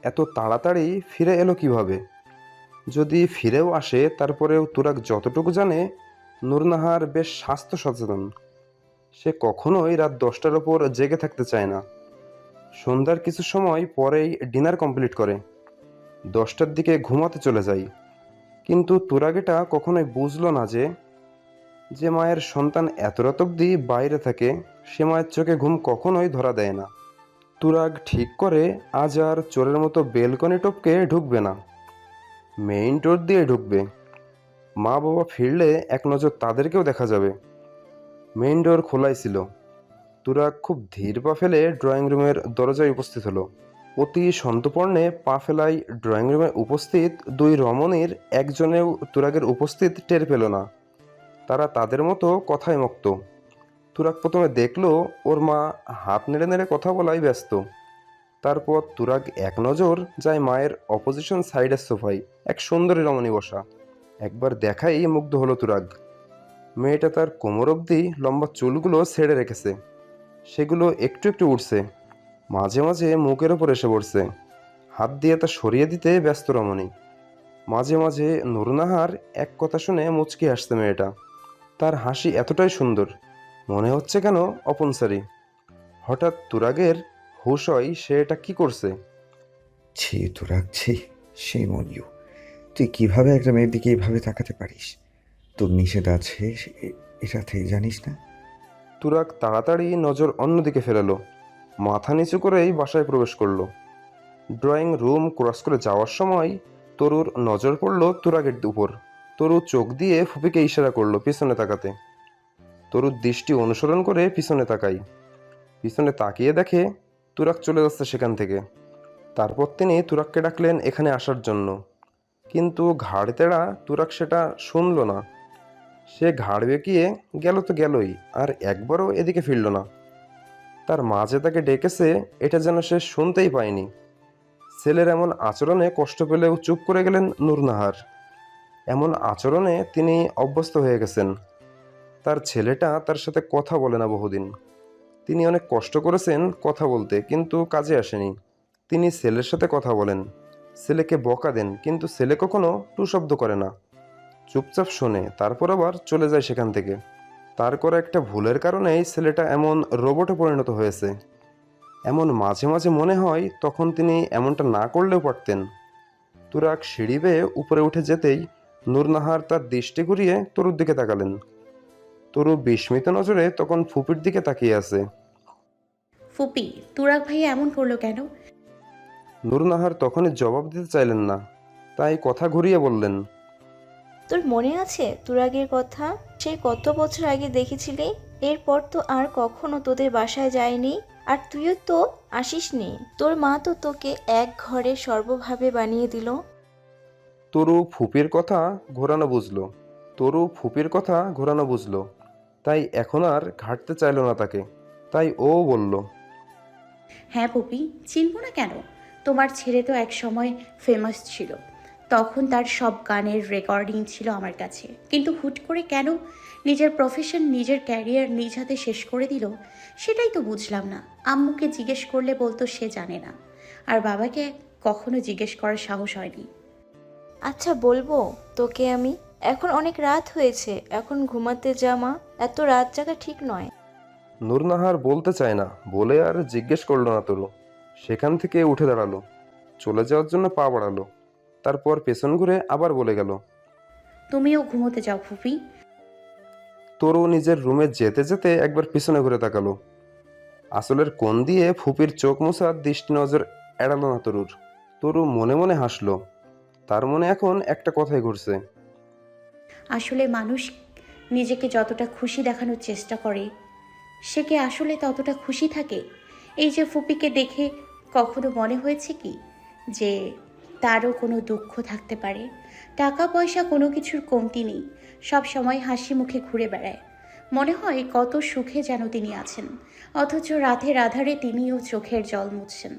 এত তাড়াতাড়ি ফিরে এলো কিভাবে? যদি ফিরেও আসে তারপরেও তুরাগ যতটুকু জানে, নূরনাহার বেশ স্বাস্থ্য সচেতন। সে কখনোই রাত 10টার ওপর জেগে থাকতে চায় না। সন্ধ্যার কিছু সময় পরেই ডিনার কমপ্লিট করে 10টার দিকে ঘুমাতে চলে যায়। কিন্তু তুরাগ এটা কখনোই বুঝলো না যে যে মায়ের সন্তান এত রাত অব্দি বাইরে থাকে, সে মায়ের চোখে ঘুম কখনোই ধরা দেয় না। তুরাগ ঠিক করে আজ আর চোরের মতো বেলকনি টপকে ঢুকবে না, মেইন ডোর দিয়ে ঢুকবে। মা বাবা ফিরলে এক নজর তাদেরকেও দেখা যাবে। মেইন ডোর খোলাই ছিল। তুরাগ খুব ধীর পা ফেলে ড্রয়িং রুমের দরজায় উপস্থিত হলো। অতি সন্তর্পণে পা ফেলায় ড্রয়িং রুমে উপস্থিত দুই রমণীর একজনেও তুরাগের উপস্থিত টের পেল না। তারা তাদের মতো কথায় মক্ত। তুরাগ প্রথমে দেখলো ওর মা হাত নেড়ে নেড়ে কথা বলাই ব্যস্ত। তারপর তুরাগ এক নজর যায় মায়ের অপোজিশন সাইডের সোফায় এক সুন্দরী রমণী বসা। একবার দেখাই মুগ্ধ হলো তুরাগ। মেয়েটা তার কোমর অবধি লম্বা চুলগুলো ছেড়ে রেখেছে, সেগুলো একটু একটু উঠছে, মাঝে মাঝে মুখের ওপর এসে পড়ছে। হাত দিয়ে তা সরিয়ে দিতে ব্যস্ত রমণী। মাঝে মাঝে নুরুন্নাহার এক কথা শুনে মুচকি হাসছে মেয়েটা। তার হাসি এতটাই সুন্দর, মনে হচ্ছে যেন অপনসারী। হঠাৎ তুরাগের হুঁশ হয় সে এটা কি করছে। ছি তো রাখছি। সেই মনিও, তুই কিভাবে একটা মেয়ের দিকে এইভাবে তাকাতে পারিস? তোর নিষেধ আছে এটাতে, জানিস না? তুরাগ তাড়াতাড়ি নজর অন্যদিকে ফেরালো, মাথা নিচু করেই বাসায় প্রবেশ করলো। ড্রয়িং রুম ক্রস করে যাওয়ার সময় তরুর নজর পড়ল তুরাগের উপর। তরু চোখ দিয়ে ফুপিকে ইশারা করলো পিছনে তাকাতে। তরুর দৃষ্টি অনুসরণ করে পিছনে তাকাই। পিছনে তাকিয়ে দেখে তুরাগ চলে যাচ্ছে সেখান থেকে। তারপর তিনি তুরাগকে ডাকলেন এখানে আসার জন্য, কিন্তু ঘাড় তেড়া তুরাগ সেটা শুনল না। সে ঘাড় বেঁকিয়ে গেল তো গেলই, আর একবারও এদিকে ফিরল না। তার মা যে তাকে ডেকেছে এটা যেন সে শুনতেই পায়নি। ছেলের এমন আচরণে কষ্ট পেলেও চুপ করে গেলেন নূরনাহার। এমন আচরণে তিনি অভ্যস্ত হয়ে গেছেন। তার ছেলেটা তার সাথে কথা বলে না বহুদিন। তিনি অনেক কষ্ট করেছেন কথা বলতে, কিন্তু কাজে আসেনি। তিনি ছেলের সাথে কথা বলেন, ছেলেকে বকা দেন, কিন্তু ছেলে কখনো টু শব্দ করে না। চুপচাপ শোনে, তারপর আবার চলে যায় সেখান থেকে। তার করা একটা ভুলের কারণেই ছেলেটা এমন রোবটে পরিণত হয়েছে। এমন মাঝে মাঝে মনে হয় তখন তিনি এমনটা না করলেও পারতেন। তুরাগ সিঁড়ি বেয়ে উপরে উঠে যেতেই নূরনাহার তার দৃষ্টি ঘুরিয়ে তরুর দিকে তাকালেন। তরু বিস্মিত নজরে তখন ফুপির দিকে তাকিয়ে আছে। ফুপি, তুরাগ ভাইয়া এমন করলো কেন? নূরনাহার তখনই জবাব দিতে চাইলেন না, তাই কথা ঘুরিয়ে বললেন, তোর মনে আছে তুরাগের কথা? সেই কত বছর আগে দেখেছিলি। এরপর তো আর কখনো তোদের বাসায় যায়নি, আর তুইও তো আসিসনি। তোর মা তো তোকে এক ঘরে সর্বভাবে বানিয়ে দিল। তরু ফুপির কথা ঘোরানো বুঝলো। তরু ফুপির কথা ঘোরানো বুঝলো, তাই এখন আর ঘাটতে চাইল না তাকে। তাই ও বলল, হ্যাঁ ফুপি, চিনব না কেন? তোমার ছেলে তো এক সময় ফেমাস ছিল। তখন তার সব গানের রেকর্ডিং ছিল আমার কাছে। কিন্তু হুট করে কেন নিজের প্রফেশন, নিজের ক্যারিয়ার নিজ হাতে শেষ করে দিল, সেটাই তো বুঝলাম না। আম্মুকে জিজ্ঞেস করলে বলতো সে জানে না, আর বাবাকে কখনো জিজ্ঞেস করার সাহস হয়নি। আচ্ছা, বলবো তোকে আমি। এখন অনেক রাত হয়েছে, এখন ঘুমাতে যা মা। এত রাত জাগা ঠিক নয়। নূরনাহার বলতে চায় না বলে আর জিজ্ঞেস করলো না তরু। সেখান থেকে উঠে দাঁড়ালো, চলে যাওয়ার জন্য পা বাড়ালো। তারপর পেছন ঘুরে আবার বলে গেল। তুমিও ঘুমোতে যাও ফুপি। তরু নিজের রুমে যেতে যেতে একবার পিছনে ঘুরে তাকালো। আসলের কোণ দিয়ে ফুপির চোখ মোছার দৃষ্টি নজর এড়ালো না তরুর। তরু মনে মনে হাসলো। তার মনে এখন একটা কথাই ঘুরছে। আসলে মানুষ নিজেকে যতটা খুশি দেখানোর চেষ্টা করে, সে কি আসলে ততটা খুশি থাকে? এই যে ফুপিকে দেখে কখনো মনে হয়েছে কি যে তারও কোনো দুঃখ থাকতে পারে? টাকা পয়সা কোনো কিছুর কমতি নেই, সব সময় হাসি মুখে ঘুরে বেড়ায়। মনে হয় কত সুখে যেন তিনি আছেন, অথচ রাতের আধারে তিনিও চোখের জল মুছছেন।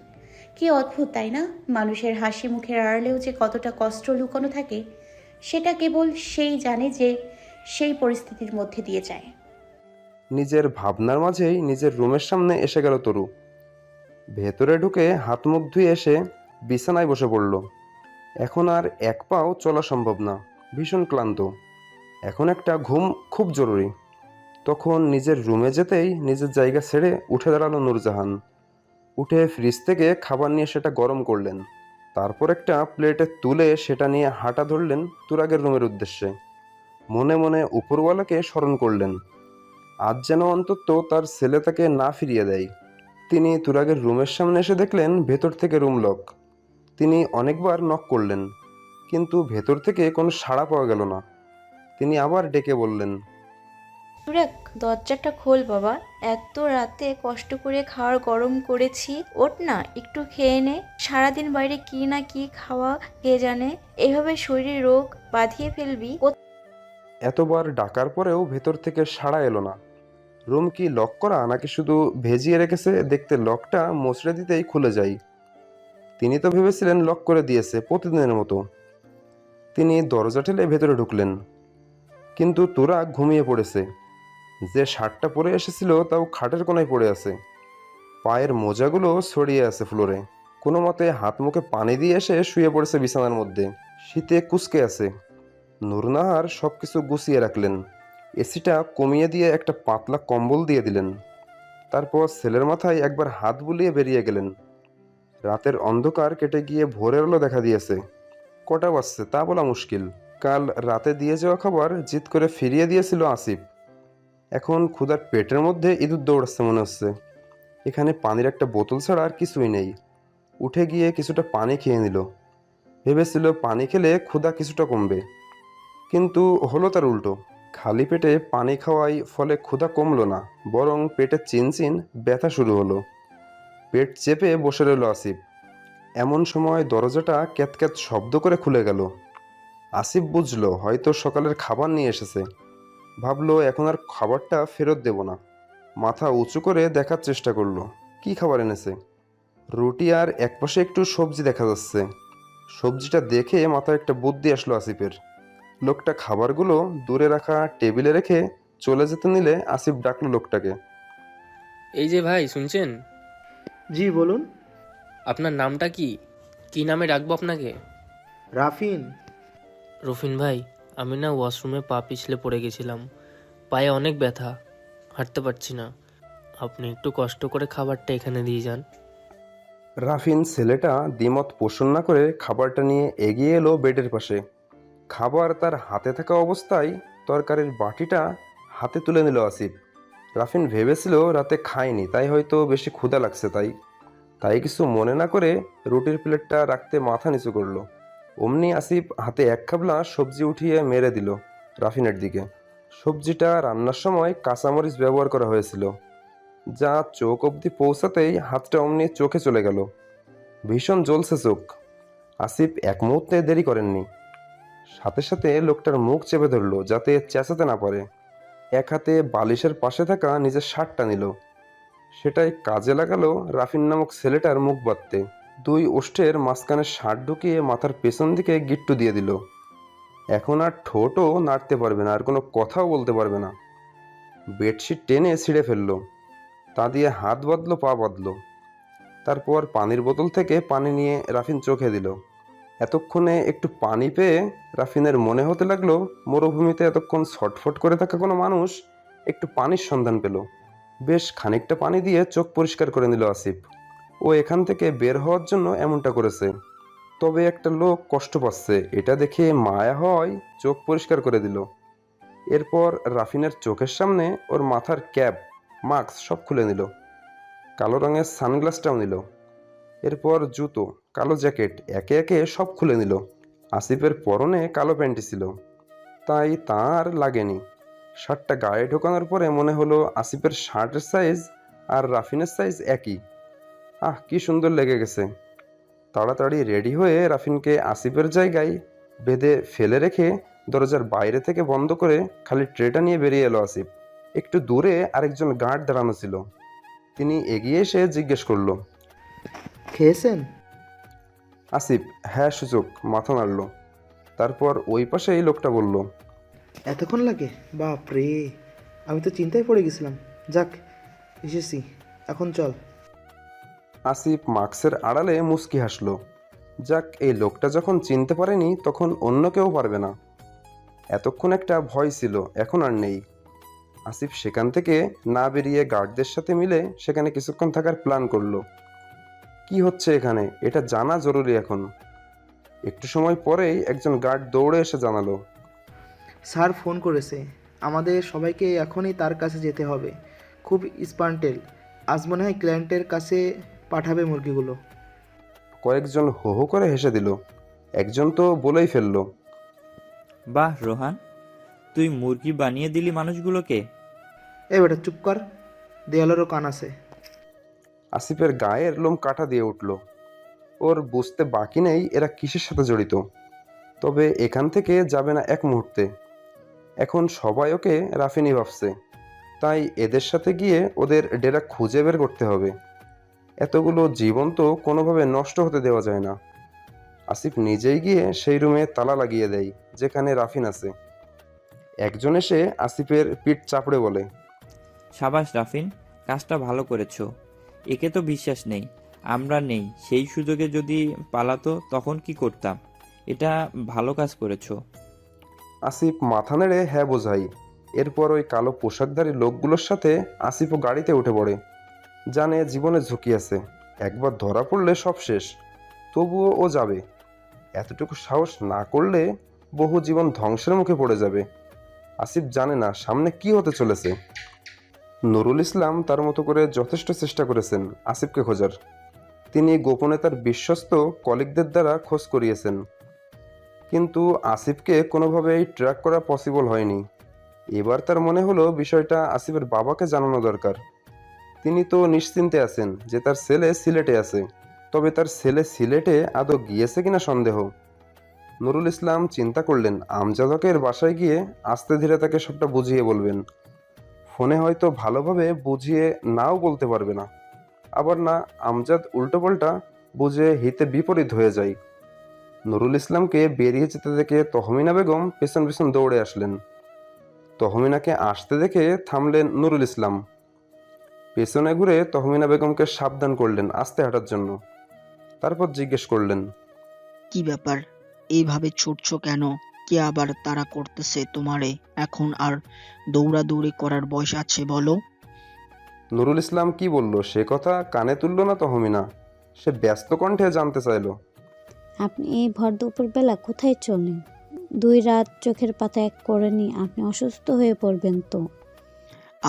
কি অদ্ভুত, তাই না? মানুষের হাসি মুখের আড়ালেও যে কতটা কষ্ট লুকানো থাকে, সেটা কেবল সেই জানে যে সেই পরিস্থিতির মধ্যে দিয়ে যায়। নিজের ভাবনার মাঝেই নিজের রুমের সামনে এসে গেল তরু। ভেতরে ঢুকে হাত মুখ ধুয়ে এসে বিছানায় বসে পড়ল। এখন আর এক পাও চলা সম্ভব না, ভীষণ ক্লান্ত। এখন একটা ঘুম খুব জরুরি। তখন নিজের রুমে যেতেই নিজের জায়গা ছেড়ে উঠে দাঁড়ালো নূরজাহান। উঠে ফ্রিজ থেকে খাবার নিয়ে সেটা গরম করলেন। তারপর একটা প্লেটে তুলে সেটা নিয়ে হাঁটা ধরলেন তুরাগের রুমের উদ্দেশ্যে। মনে মনে উপরওয়ালাকে স্মরণ করলেন, আজ যেন অন্তত তার ছেলে তাকে না ফিরিয়ে দেয়। তিনি তুরাগের রুমের সামনে এসে দেখলেন ভেতর থেকে রুম লক। তিনি অনেকবার নক করলেন, কিন্তু ভেতর থেকে কোনো সাড়া পাওয়া গেল না। তিনি আবার ডেকে বললেন, তুরাগ, দরজাটা খোল বাবা। এত রাতে কষ্ট করে খাওয়ার গরম করেছি, ওঠ না, একটু খেয়ে নে। সারাদিন বাইরে কি না কি খাওয়া কে জানে, এভাবে শরীরে রোগ বাঁধিয়ে ফেলবি। এতবার ডাকার পরেও ভেতর থেকে সাড়া এলো না। রুম কি লক করা নাকি শুধু ভেজিয়ে রেখেছে? দেখতে লকটা মুচড়ে দিতেই খুলে যায়। তিনি তো ভেবেছিলেন লক করে দিয়েছে প্রতিদিনের মতো। তিনি দরজা ঠেলে ভেতরে ঢুকলেন, কিন্তু তুরাগ ঘুমিয়ে পড়েছে। যে শার্টটা পরে এসেছিল তাও খাটের কোনায় পড়ে আছে। পায়ের মোজাগুলো ছড়িয়ে আছে ফ্লোরে। কোনো মতে হাত মুখে পানি দিয়ে এসে শুয়ে পড়েছে বিছানার মধ্যে। শীতে কুঁচকে আছে। নূরনাহার সব কিছু গুছিয়ে রাখলেন। এসিটা কমিয়ে দিয়ে একটা পাতলা কম্বল দিয়ে দিলেন। তারপর ছেলের মাথায় একবার হাত বুলিয়ে বেরিয়ে গেলেন। রাতের অন্ধকার কেটে গিয়ে ভোরের আলো দেখা দিয়েছে। কটা বাজছে তা বলা মুশকিল। কাল রাতে দিয়ে যাওয়া খাবার জিদ করে ফিরিয়ে দিয়েছিল আসিফ। এখন ক্ষুধার পেটের মধ্যে ইঁদুর দৌড়াচ্ছে মনে হচ্ছে। এখানে পানির একটা বোতল ছাড়া আর কিছুই নেই। উঠে গিয়ে কিছুটা পানি খেয়ে নিল। ভেবেছিল পানি খেলে ক্ষুধা কিছুটা কমবে, কিন্তু হলো তার উল্টো। খালি পেটে পানি খাওয়াই ফলে ক্ষুধা কমলো না, বরং পেটে চিনচিন ব্যথা শুরু হলো। পেট চেপে বসে রইল আসিফ। এমন সময় দরজাটা ক্যাতক্যাত শব্দ করে খুলে গেল। আসিফ বুঝলো হয়তো সকালের খাবার নিয়ে এসেছে। ভাবলো এখন আর খাবারটা ফেরত দেব না। মাথা উঁচু করে দেখার চেষ্টা করলো কি খাবার এনেছে। রুটি আর একপাশে একটু সবজি দেখা যাচ্ছে। সবজিটা দেখে মাথায় একটা বুদ্ধি আসলো আসিফের। লোকটা খাবারগুলো দূরে রাখা টেবিলে রেখে চলে যেতে নিলে আসিফ ডাকলো লোকটাকে। এই যে ভাই, শুনছেন? জি বলুন। আপনার নামটা কি? কি নামে ডাকবো আপনাকে? রাফিন। রফিন ভাই, আমি না ওয়াশরুমে পা পিছলে পড়ে গেছিলাম। পায়ে অনেক ব্যথা, হাঁটতে পারছি না। আপনি একটু কষ্ট করে খাবারটা এখানে দিয়ে যান। রাফিন ছেলেটা দ্বিমত পোষণ না করে খাবারটা নিয়ে এগিয়ে এলো বেডের পাশে। খাবার তার হাতে থাকা অবস্থায় তরকারির বাটিটা হাতে তুলে নিল আসিফ। রাফিন ভেবেছিল রাতে খায়নি, তাই হয়তো বেশি ক্ষুধা লাগছে। তাই কিছু মনে না করে রুটির প্লেটটা রাখতে মাথা নিচু করলো। অমনি আসিফ হাতে এক খাবলা সবজি উঠিয়ে মেরে দিল রাফিনের দিকে। সবজিটা রান্নার সময় কাঁচামরিচ ব্যবহার করা হয়েছিল, যা চোখ অবধি পৌঁছাতেই হাতটা অমনি চোখে চলে গেল। ভীষণ জ্বলছে চোখ। আসিফ এক মুহূর্তে দেরি করেননি। সাথে সাথে লোকটার মুখ চেপে ধরলো যাতে চেঁচাতে না পারে। এক হাতে বালিশের পাশে থাকা নিজের শার্টটা নিল। সেটাই কাজে লাগালো রাফিন নামক ছেলেটার মুখ বাঁধতে। দুই ওষ্ঠের মাঝখানে শার্ট ঢুকিয়ে মাথার পেছন দিকে গিট্টু দিয়ে দিল। এখন আর ঠোঁটও নাড়তে পারবে না, আর কোনো কথাও বলতে পারবে না। বেডশিট টেনে ছিঁড়ে ফেললো। তা দিয়ে হাত বাঁধলো, পা বাঁধলো। তারপর পানির বোতল থেকে পানি নিয়ে রাফিন চোখে দিল। এতক্ষণে একটু পানি পেয়ে রাফিনের মনে হতে লাগলো মরুভূমিতে এতক্ষণ ছটফট করে থাকা কোনো মানুষ একটু পানির সন্ধান পেল। বেশ খানিকটা পানি দিয়ে চোখ পরিষ্কার করে নিল আসিফ। ও এখান থেকে বের হওয়ার জন্য এমনটা করেছে। তবে একটা লোক কষ্ট পাচ্ছে এটা দেখে মায়া হয় চোখ পরিষ্কার করে দিল। এরপর রাফিনের চোখের সামনে ওর মাথার ক্যাপ, মাস্ক সব খুলে নিল। কালো রঙের সানগ্লাসটাও নিল। এরপর জুতো, কালো জ্যাকেট একে একে সব খুলে নিল। আসিফের পরনে কালো প্যান্টি ছিল, তাই তার লাগেনি। শার্টটা গায়ে ঢোকানোর পরে মনে হলো আসিফের শার্টের সাইজ আর রাফিনের সাইজ একই। কি সুন্দর লেগে গেছে। তাড়াতাড়ি রেডি হয়ে রাফিনকে আসিফের জায়গায় বেঁধে ফেলে রেখে দরজার বাইরে থেকে বন্ধ করে খালি ট্রেটা নিয়ে বেরিয়ে এলো আসিফ। একটু দূরে আরেকজন গার্ড দাঁড়ানো ছিল। তিনি এগিয়ে এসে জিজ্ঞেস করলো, খেয়েছেন? আসিফ হ্যাঁ সূচক মাথা নাড়ল। তারপর ওই পাশেই লোকটা বলল, এতক্ষণ লাগে? বাপ রে, আমি তো চিন্তায় পড়ে গেছিলাম। যাক, এসেছি, এখন চল। আসিফ মাস্কের আড়ালে মুচকি হাসলো। যাক, এই লোকটা যখন চিনতে পারেনি তখন অন্য কেউ পারবে না। এতক্ষণ একটা ভয় ছিল, এখন আর নেই। আসিফ সেখান থেকে না বেরিয়ে গার্ডদের সাথে মিলে সেখানে কিছুক্ষণ থাকার প্ল্যান করলো। কি হচ্ছে এখানে এটা জানা জরুরি এখন। একটু সময় পরেই একজন গার্ড দৌড়ে এসে জানালো, স্যার ফোন করেছে, আমাদের সবাইকে এখনই তার কাছে যেতে হবে। খুব স্পান্টেল, আজ মনে হয় ক্লায়েন্টের কাছে পাঠাবে মুরগিগুলো। কয়েকজন হো হো করে হেসে দিল। একজন তো বলেই ফেললো, বাহ রোহান, তুই মুরগি বানিয়ে দিলি মানুষগুলোকে। এ বেটা চুপ কর, দেয়ালেরও কান আছে। আসিফের গায়ের লোম কাটা দিয়ে উঠল। ওর বুঝতে বাকি নেই এরা কিসের সাথে জড়িত। তবে এখান থেকে যাবে না এক মুহূর্তে। এখন সবাই ওকে রাফিনি ভাবছে, তাই এদের সাথে গিয়ে ওদের ডেরা খুঁজে বের করতে হবে। এতগুলো জীবন তো কোনোভাবে নষ্ট হতে দেওয়া যায় না। আসিফ নিজেই গিয়ে সেই রুমে তালা লাগিয়ে দেয় যেখানে রাফিন আছে। একজন এসে আসিফের পিঠ চাপড়ে বলে, সাবাস রাফিন, কাজটা ভালো করেছো। একে তো বিশ্বাস নেই, আমরা নেই, সেই সুযোগে যদি পালাতো তখন কি করতাম? এটা ভালো কাজ করেছো। আসিফ মাথা নেড়ে হ্যাঁ বোঝাই। এরপর ওই কালো পোশাকধারী লোকগুলোর সাথে আসিফও গাড়িতে উঠে পড়ে। জানে জীবনে ঝুঁকি আছে, একবার ধরা পড়লে সব শেষ। তবুও ও যাবে। এতটুকু সাহস না করলে বহু জীবন ধ্বংসের মুখে পড়ে যাবে। আসিফ জানে না সামনে কি হতে চলেছে। নুরুল ইসলাম তার মতো করে যথেষ্ট চেষ্টা করেছেন আসিফকে খোঁজার। তিনি গোপনে তার বিশ্বস্ত কলিগদের দ্বারা খোঁজ করিয়েছেন, কিন্তু আসিফকে কোনোভাবেই ট্র্যাক করা পসিবল হয়নি। এবার তার মনে হলো বিষয়টা আসিফের বাবাকে জানানো দরকার। তিনি তো নিশ্চিন্তে আছেন যে তার ছেলে সিলেটে আছে, তবে তার ছেলে সিলেটে আদৌ গিয়েছে কিনা সন্দেহ। নুরুল ইসলাম চিন্তা করলেন আমজাদ হকের বাসায় গিয়ে আস্তে ধীরে তাকে সবটা বুঝিয়ে বলবেন। ফোনে হয়তো ভালোভাবে বুঝিয়ে নাও বলতে পারবে না, আবার না আমজাদ উল্টোপাল্টা বুঝে হিতে বিপরীত হয়ে যায়। নুরুল ইসলামকে বেরিয়ে যেতে দেখে তহমিনা বেগম পেছন পেছন দৌড়ে আসলেন। তহমিনাকে আসতে দেখে থামলেন নুরুল ইসলাম। পেছনে ঘুরে তহমিনা বেগমকে সাবধান করলেন আস্তে হাঁটার জন্য। তারপর জিজ্ঞেস করলেন, কি ব্যাপার, এইভাবে ছুটছো কেন? কে আবার তাড়া করতেছে তোমারে? এখন আর দৌড়াদৌড়ি করার বয়স আছে বলো? নুরুল ইসলাম কি বলল সে কথা কানে তুলল না তহমিনা। সে ব্যস্ত কণ্ঠে জানতে চাইল, আপনি এই ভর দুপুরবেলা কোথায় চলেন? 2 রাত চোখের পাতা এক করেনি, আপনি অসুস্থ হয়ে পড়বেন তো।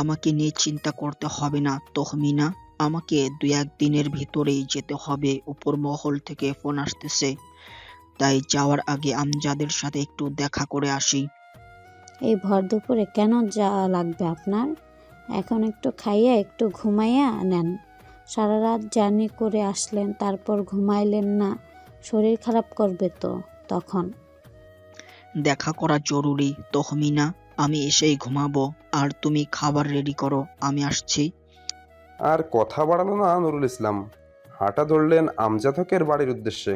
আমাকে নিয়ে চিন্তা করতে হবে না তহমিনা, আমাকে 2-1 দিনের ভিতরেই যেতে হবে। উপর মহল থেকে ফোন আসতেছে, তাই যাওয়ার আগে আমজাদের সাথে একটু দেখা করে আসি। এই ভর দুপুরে কেন যাওয়া লাগবে আপনার? এখন একটু খাইয়া একটু ঘুমাইয়া নেন। সারা রাত জার্নি করে আসলেন, তারপর ঘুমাইলেন না, শরীর খারাপ করবে তো তখন। দেখা করা জরুরি তহমিনা, আমি এসেই ঘুমাবো। আর তুমি খাবার রেডি করো, আমি আসছি। আর কথা বাড়ালো না নুরুল ইসলাম। হাঁটা ধরলেন আমজাদ হকের বাড়ির উদ্দেশ্যে।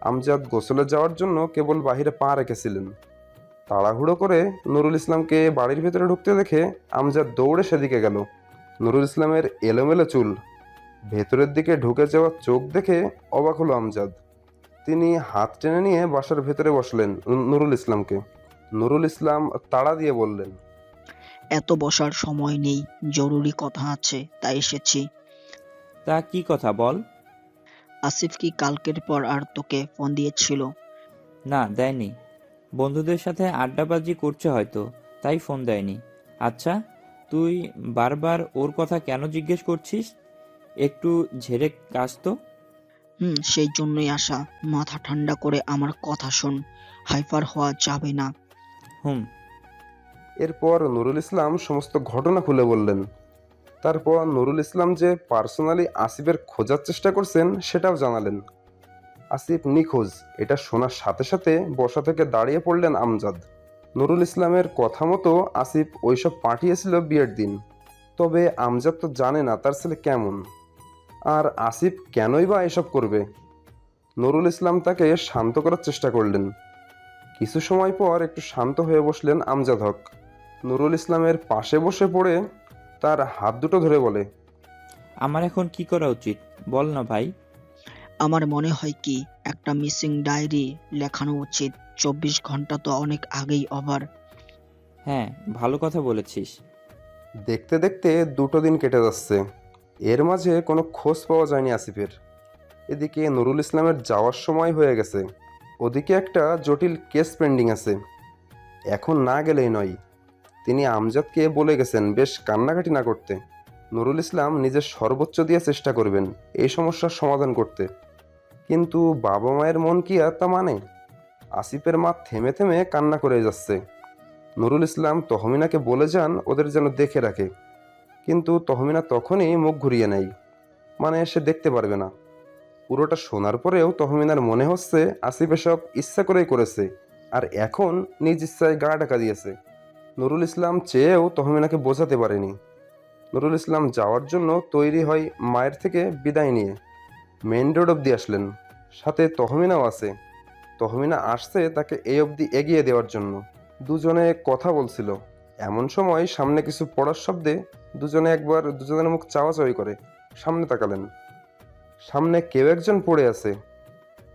আমজাদ গোসলে যাওয়ার জন্য কেবল বাহিরে পা রেখেছিলেন। তাড়াহুড়ো করে নুরুল ইসলামকে বাড়ির ভেতরে ঢুকতে দেখে আমজাদ দৌড়ে সেদিকে গেল। নুরুল ইসলামের এলোমেলো চুল, ভেতরের দিকে ঢুকে যাওয়া চোখ দেখে অবাক হলো আমজাদ। তিনি হাত টেনে নিয়ে বাসার ভেতরে বসলেন নুরুল ইসলামকে। নুরুল ইসলাম তাড়া দিয়ে বললেন, এত বসার সময় নেই, জরুরি কথা আছে, তাই এসেছি। তা কি কথা বল। আসিফ কি কালকের পর আর তোকে ফোন দিয়েছিল? না, দেয়নি। বন্ধুদের সাথে আড্ডাবাজি করছে হয়তো, তাই ফোন দেয়নি। আচ্ছা, তুই বারবার ওর কথা কেন জিজ্ঞেস করছিস? একটু ঝেড়ে কাজ তো। সেই জন্যই আসা। মাথা ঠান্ডা করে আমার কথা শোন, হাইপার হওয়া যাবে না। হুম। এরপর নুরুল ইসলাম সমস্ত ঘটনা খুলে বললেন। তারপর নুরুল ইসলাম যে পার্সোনালি আসিফের খোঁজার চেষ্টা করছেন সেটাও জানালেন। আসিফ নিখোঁজ এটা শোনার সাথে সাথে বসা থেকে দাঁড়িয়ে পড়লেন আমজাদ। নুরুল ইসলামের কথা মতো আসিফ ওইসব পাঠিয়েছিল বিয়ের দিন। তবে আমজাদ তো জানে না তার ছেলে কেমন, আর আসিফ কেনই বা এসব করবে। নুরুল ইসলাম তাকে শান্ত করার চেষ্টা করলেন। কিছু সময় পর একটু শান্ত হয়ে বসলেন আমজাদ হক। নুরুল ইসলামের পাশে বসে পড়ে তার হাত দুটো ধরে বলে, আমার এখন কি করা উচিত বল না ভাই। আমার মনে হয় কি একটা মিসিং ডায়েরি লেখানো উচিত। 24 ঘন্টা তো অনেক আগেই ওভার। হ্যাঁ, ভালো কথা বলেছিস। দেখতে দেখতে 2 দিন কেটে যাচ্ছে। এর মাঝে কোনো খোঁজ পাওয়া যায়নি আসিফের। এদিকে নুরুল ইসলামের যাওয়ার সময় হয়ে গেছে, ওদিকে একটা জটিল কেস পেন্ডিং আছে। এখন না গেলেই নয়। তিনি আমজাদকে বলে গেছেন বেশ কান্নাকাটি না করতে। নুরুল ইসলাম নিজের সর্বোচ্চ দিয়ে চেষ্টা করবেন এই সমস্যার সমাধান করতে, কিন্তু বাবা মায়ের মন কি আর তা মানে? আসিফের মা থেমে থেমে কান্না করে যাচ্ছে। নুরুল ইসলাম তহমিনাকে বলে যান ওদের যেন দেখে রাখে, কিন্তু তহমিনা তখনই মুখ ঘুরিয়ে নেয়, মানে সে দেখতে পারবে না। পুরোটা শোনার পরেও তহমিনার মনে হচ্ছে আসিফ এসব ইচ্ছা করেই করেছে, আর এখন নিজ ইচ্ছায় গা ঢাকা দিয়েছে। নুরুল ইসলাম চেয়েও তহমিনাকে বোঝাতে পারেনি। নুরুল ইসলাম যাওয়ার জন্য তৈরি হয় মায়ের থেকে বিদায় নিয়ে। মেইন রোড অবধি আসলেন, সাথে তহমিনাও আছে। তহমিনা আসছে তাকে এই অবধি এগিয়ে দেওয়ার জন্য। দুজনে কথা বলছিল, এমন সময় সামনে কিছু পড়ার শব্দে দুজনে একবার দুজনের মুখ চাওয়াচাওয়ি করে সামনে তাকালেন। সামনে কেউ একজন পড়ে আছে।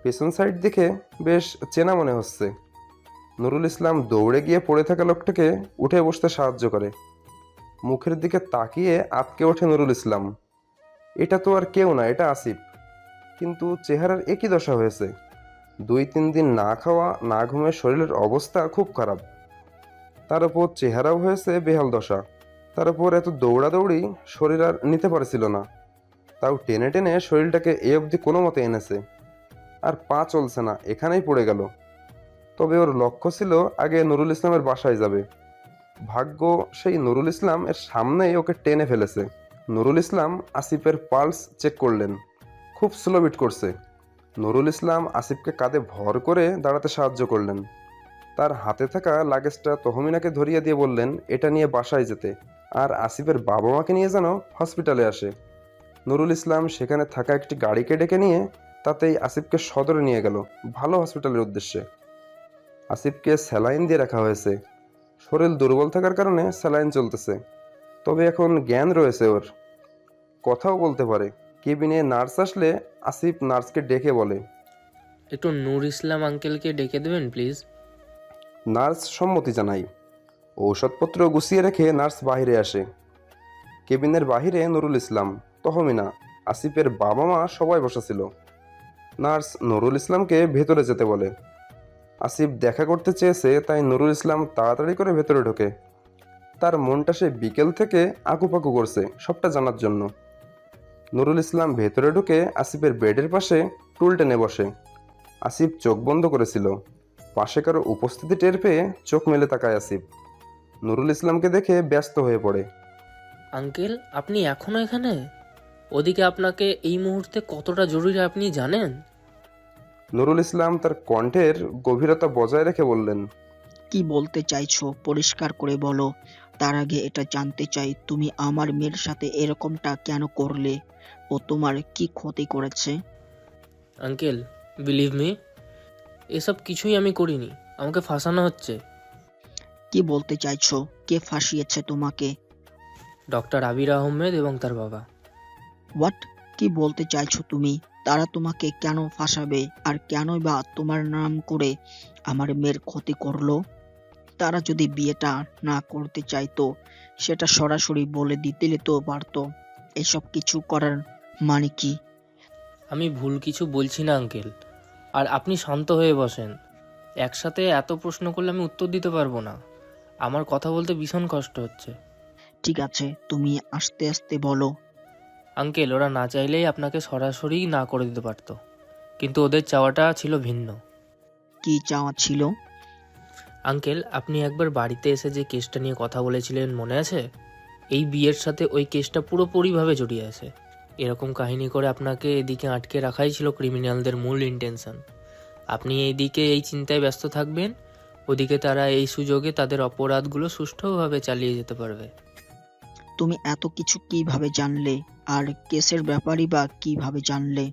পেছন সাইড দেখে বেশ চেনা মনে হচ্ছে। নুরুল ইসলাম দৌড়ে গিয়ে পড়ে থাকা লোকটাকে উঠে বসতে সাহায্য করে। মুখের দিকে তাকিয়ে আটকে ওঠে নুরুল ইসলাম। এটা তো আর কেউ না, এটা আসিফ। কিন্তু চেহারার একই দশা হয়েছে। 2-3 দিন না খাওয়া না ঘুমে শরীরের অবস্থা খুব খারাপ, তার উপর চেহারাও হয়েছে বেহাল দশা। তার উপর এত দৌড়াদৌড়ি শরীর আর নিতে পারছিল না, তাও টেনে টেনে শরীরটাকে এ অবধি কোনো মতে এনেছে। আর পা চলছে না, এখানেই পড়ে গেল। তবে ওর লক্ষ্য ছিল আগে নুরুল ইসলামের বাসায় যাবে। ভাগ্য সেই নুরুল ইসলাম এর সামনেই ওকে টেনে ফেলেছে। নুরুল ইসলাম আসিফের পালস চেক করলেন, খুব স্লো বিট করছে। নুরুল ইসলাম আসিফকে কাঁধে ভর করে দাঁড়াতে সাহায্য করলেন। তার হাতে থাকা লাগেজটা তহমিনাকে ধরিয়ে দিয়ে বললেন এটা নিয়ে বাসায় যেতে, আর আসিফের বাবা মাকে নিয়ে যেন হসপিটালে আসে। নুরুল ইসলাম সেখানে থাকা একটি গাড়িকে ডেকে নিয়ে তাতেই আসিফকে সদরে নিয়ে গেল ভালো হসপিটালের উদ্দেশ্যে। আসিফকে স্যালাইন দিয়ে রাখা হয়েছে। শরীর দুর্বল থাকার কারণে স্যালাইন চলতেছে, তবে এখন জ্ঞান রয়েছে ওর, কথাও বলতে পারে। কেবিনে নার্স আসলে আসিফ নার্সকে ডেকে বলে, একটু নূর ইসলাম আঙ্কেলকে ডেকে দেবেন প্লিজ। নার্স সম্মতি জানায়। ঔষধপত্র গুছিয়ে রেখে নার্স বাহিরে আসে। কেবিনের বাহিরে নুরুল ইসলাম, তহমিনা, আসিফের বাবা মা সবাই বসা ছিল। নার্স নুরুল ইসলামকে ভেতরে যেতে বলে। আসিফ দেখা করতে চেয়েছে, তাই নুরুল ইসলাম তাড়াতাড়ি করে ভেতরে ঢোকে। তার মনটা সে বিকেল থেকে আকুপাকু করছে সবটা জানার জন্য। নুরুল ইসলাম ভেতরে ঢুকে আসিফের বেডের পাশে টুল টেনে বসে। আসিফ চোখ বন্ধ করেছিল। পাশে কারো উপস্থিতি টের পেয়ে চোখ মেলে তাকায় আসিফ। নুরুল ইসলামকে দেখে ব্যস্ত হয়ে পড়ে। আঙ্কেল, আপনি এখনো এখানে? ওদিকে আপনাকে এই মুহূর্তে কতটা জরুরি আপনি জানেন? নুরুল ইসলাম তার কণ্ঠের গভীরতা বজায় রেখে বললেন, কি বলতে চাইছো পরিষ্কার করে বলো। তার আগে এটা জানতে চাই তুমি আমার মেয়ের সাথে এরকমটা কেন করলে? ও তোমার কি ক্ষতি করেছে? আঙ্কেল, বিলিভ মি, এসব কিছুই আমি করিনি। আমাকে ফাঁসানো হচ্ছে। কি বলতে চাইছো? কে ফাঁসিয়েছে তোমাকে? ডক্টর আবির আহমেদ এবং তার বাবা। হোয়াট? কি বলতে চাইছো তুমি? তারা তোমাকে কেন ফাঁসাবে? আর কেনই বা তোমার নাম করে আমার মেয়ের ক্ষতি করলো? তারা যদি বিয়েটা না করতে চাইতো সেটা সরাসরি বলে দিতে তো পারতো। এসব কিছু করার মানে কি? আমি ভুল কিছু বলছি না আঙ্কেল, আর আপনি শান্ত হয়ে বসেন। একসাথে এত প্রশ্ন করলে আমি উত্তর দিতে পারবো না। আমার কথা বলতে ভীষণ কষ্ট হচ্ছে। ঠিক আছে, তুমি আস্তে আস্তে বলো। আঙ্কেল, ওরা না চাইলেই আপনাকে সরাসরি না করে দিতে পারতো, কিন্তু ওদের চাওয়াটা ছিল ভিন্ন। কি চাওয়া ছিল? আঙ্কেল, আপনি একবার বাড়িতে এসে যে কেসটা নিয়ে কথা বলেছিলেন মনে আছে? এই বিয়ের সাথে ওই কেসটা পুরোপুরিভাবে জড়িয়ে আছে। এরকম কাহিনী করে আপনাকে এদিকে আটকে রাখাই ছিল ক্রিমিনালদের মূল ইন্টেনশন। আপনি এইদিকে এই চিন্তায় ব্যস্ত থাকবেন, ওদিকে তারা এই সুযোগে তাদের অপরাধগুলো সুষ্ঠুভাবে চালিয়ে যেতে পারবে। তুমি এত কিছু কিভাবে জানলে? আর কেসের ব্যাপারই বা কিভাবে জানলে?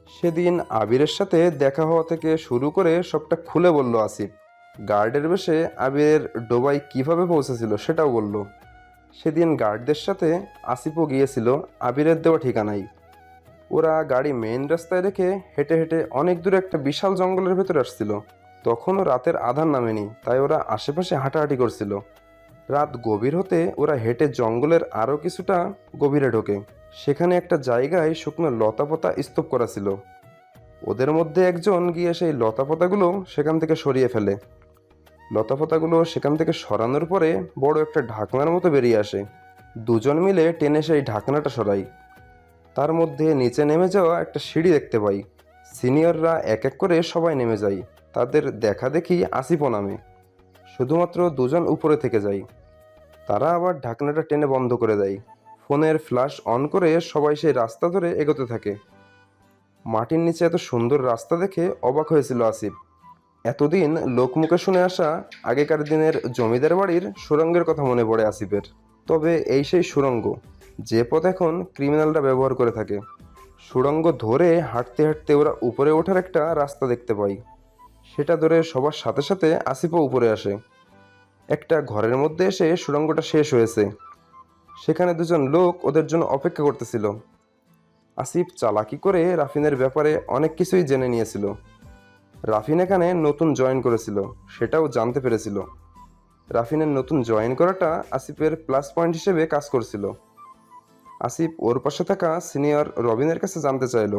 সেদিন আবিরের সাথে দেখা হওয়া থেকে শুরু করে সবটা খুলে বলল আসিফ। গার্ডের বেশে আবিরের ডোবায় কিভাবে পৌঁছেছিল সেটাও বলল। সেদিন গার্ডদের সাথে আসিফও গিয়েছিল আবিরের দেওয়া ঠিকানায়। ওরা গাড়ি মেইন রাস্তায় রেখে হেঁটে হেঁটে অনেক দূরে একটা বিশাল জঙ্গলের ভেতরে আসছিল। তখনও রাতের আধার নামেনি, তাই ওরা আশেপাশে হাঁটাহাঁটি করছিল। রাত গভীর হতে ওরা হেঁটে জঙ্গলের আরও কিছুটা গভীরে ঢোকে। সেখানে একটা জায়গায় শুকনো লতাপাতা স্তূপ করা ছিল। ওদের মধ্যে একজন গিয়ে সেই লতাপাতাগুলো সেখান থেকে সরিয়ে ফেলে। লতাপাতাগুলো সেখান থেকে সরানোর পরে বড় একটা ঢাকনার মতো বেরিয়ে আসে। দুজন মিলে টেনে সেই ঢাকনাটা সরাই। তার মধ্যে নিচে নেমে যাওয়া একটা সিঁড়ি দেখতে পাই। সিনিয়ররা এক এক করে সবাই নেমে যায়। তাদের দেখা দেখি আসিফও নামে। শুধুমাত্র দুজন উপরে থেকে যায়। তারা আবার ঢাকনাটা টেনে বন্ধ করে দেয়। ফোনের ফ্ল্যাশ অন করে সবাই সেই রাস্তা ধরে এগোতে থাকে। মাটির নিচে এত সুন্দর রাস্তা দেখে অবাক হয়েছিল আসিফ। এতদিন লোকমুখে শুনে আসা আগেকার দিনের জমিদার বাড়ির সুড়ঙ্গের কথা মনে পড়ে আসিফের। তবে এই সেই সুড়ঙ্গ যে পথ এখন ক্রিমিনালরা ব্যবহার করে থাকে। সুড়ঙ্গ ধরে হাঁটতে হাঁটতে ওরা উপরে ওঠার একটা রাস্তা দেখতে পাই। সেটা ধরে সবার সাথে সাথে আসিফও উপরে আসে। একটা ঘরের মধ্যে এসে সুড়ঙ্গটা শেষ হয়েছে। সেখানে দুজন লোক ওদের জন্য অপেক্ষা করতেছিল। আসিফ চালাকি করে রাফিনের ব্যাপারে অনেক কিছুই জেনে নিয়েছিল। রাফিন এখানে নতুন জয়েন করেছিল, সেটাও জানতে পেরেছিল। রাফিনের নতুন জয়েন করাটা আসিফের প্লাস পয়েন্ট হিসেবে কাজ করছিল। আসিফ ওর পাশে থাকা সিনিয়র রবিনের কাছে জানতে চাইল,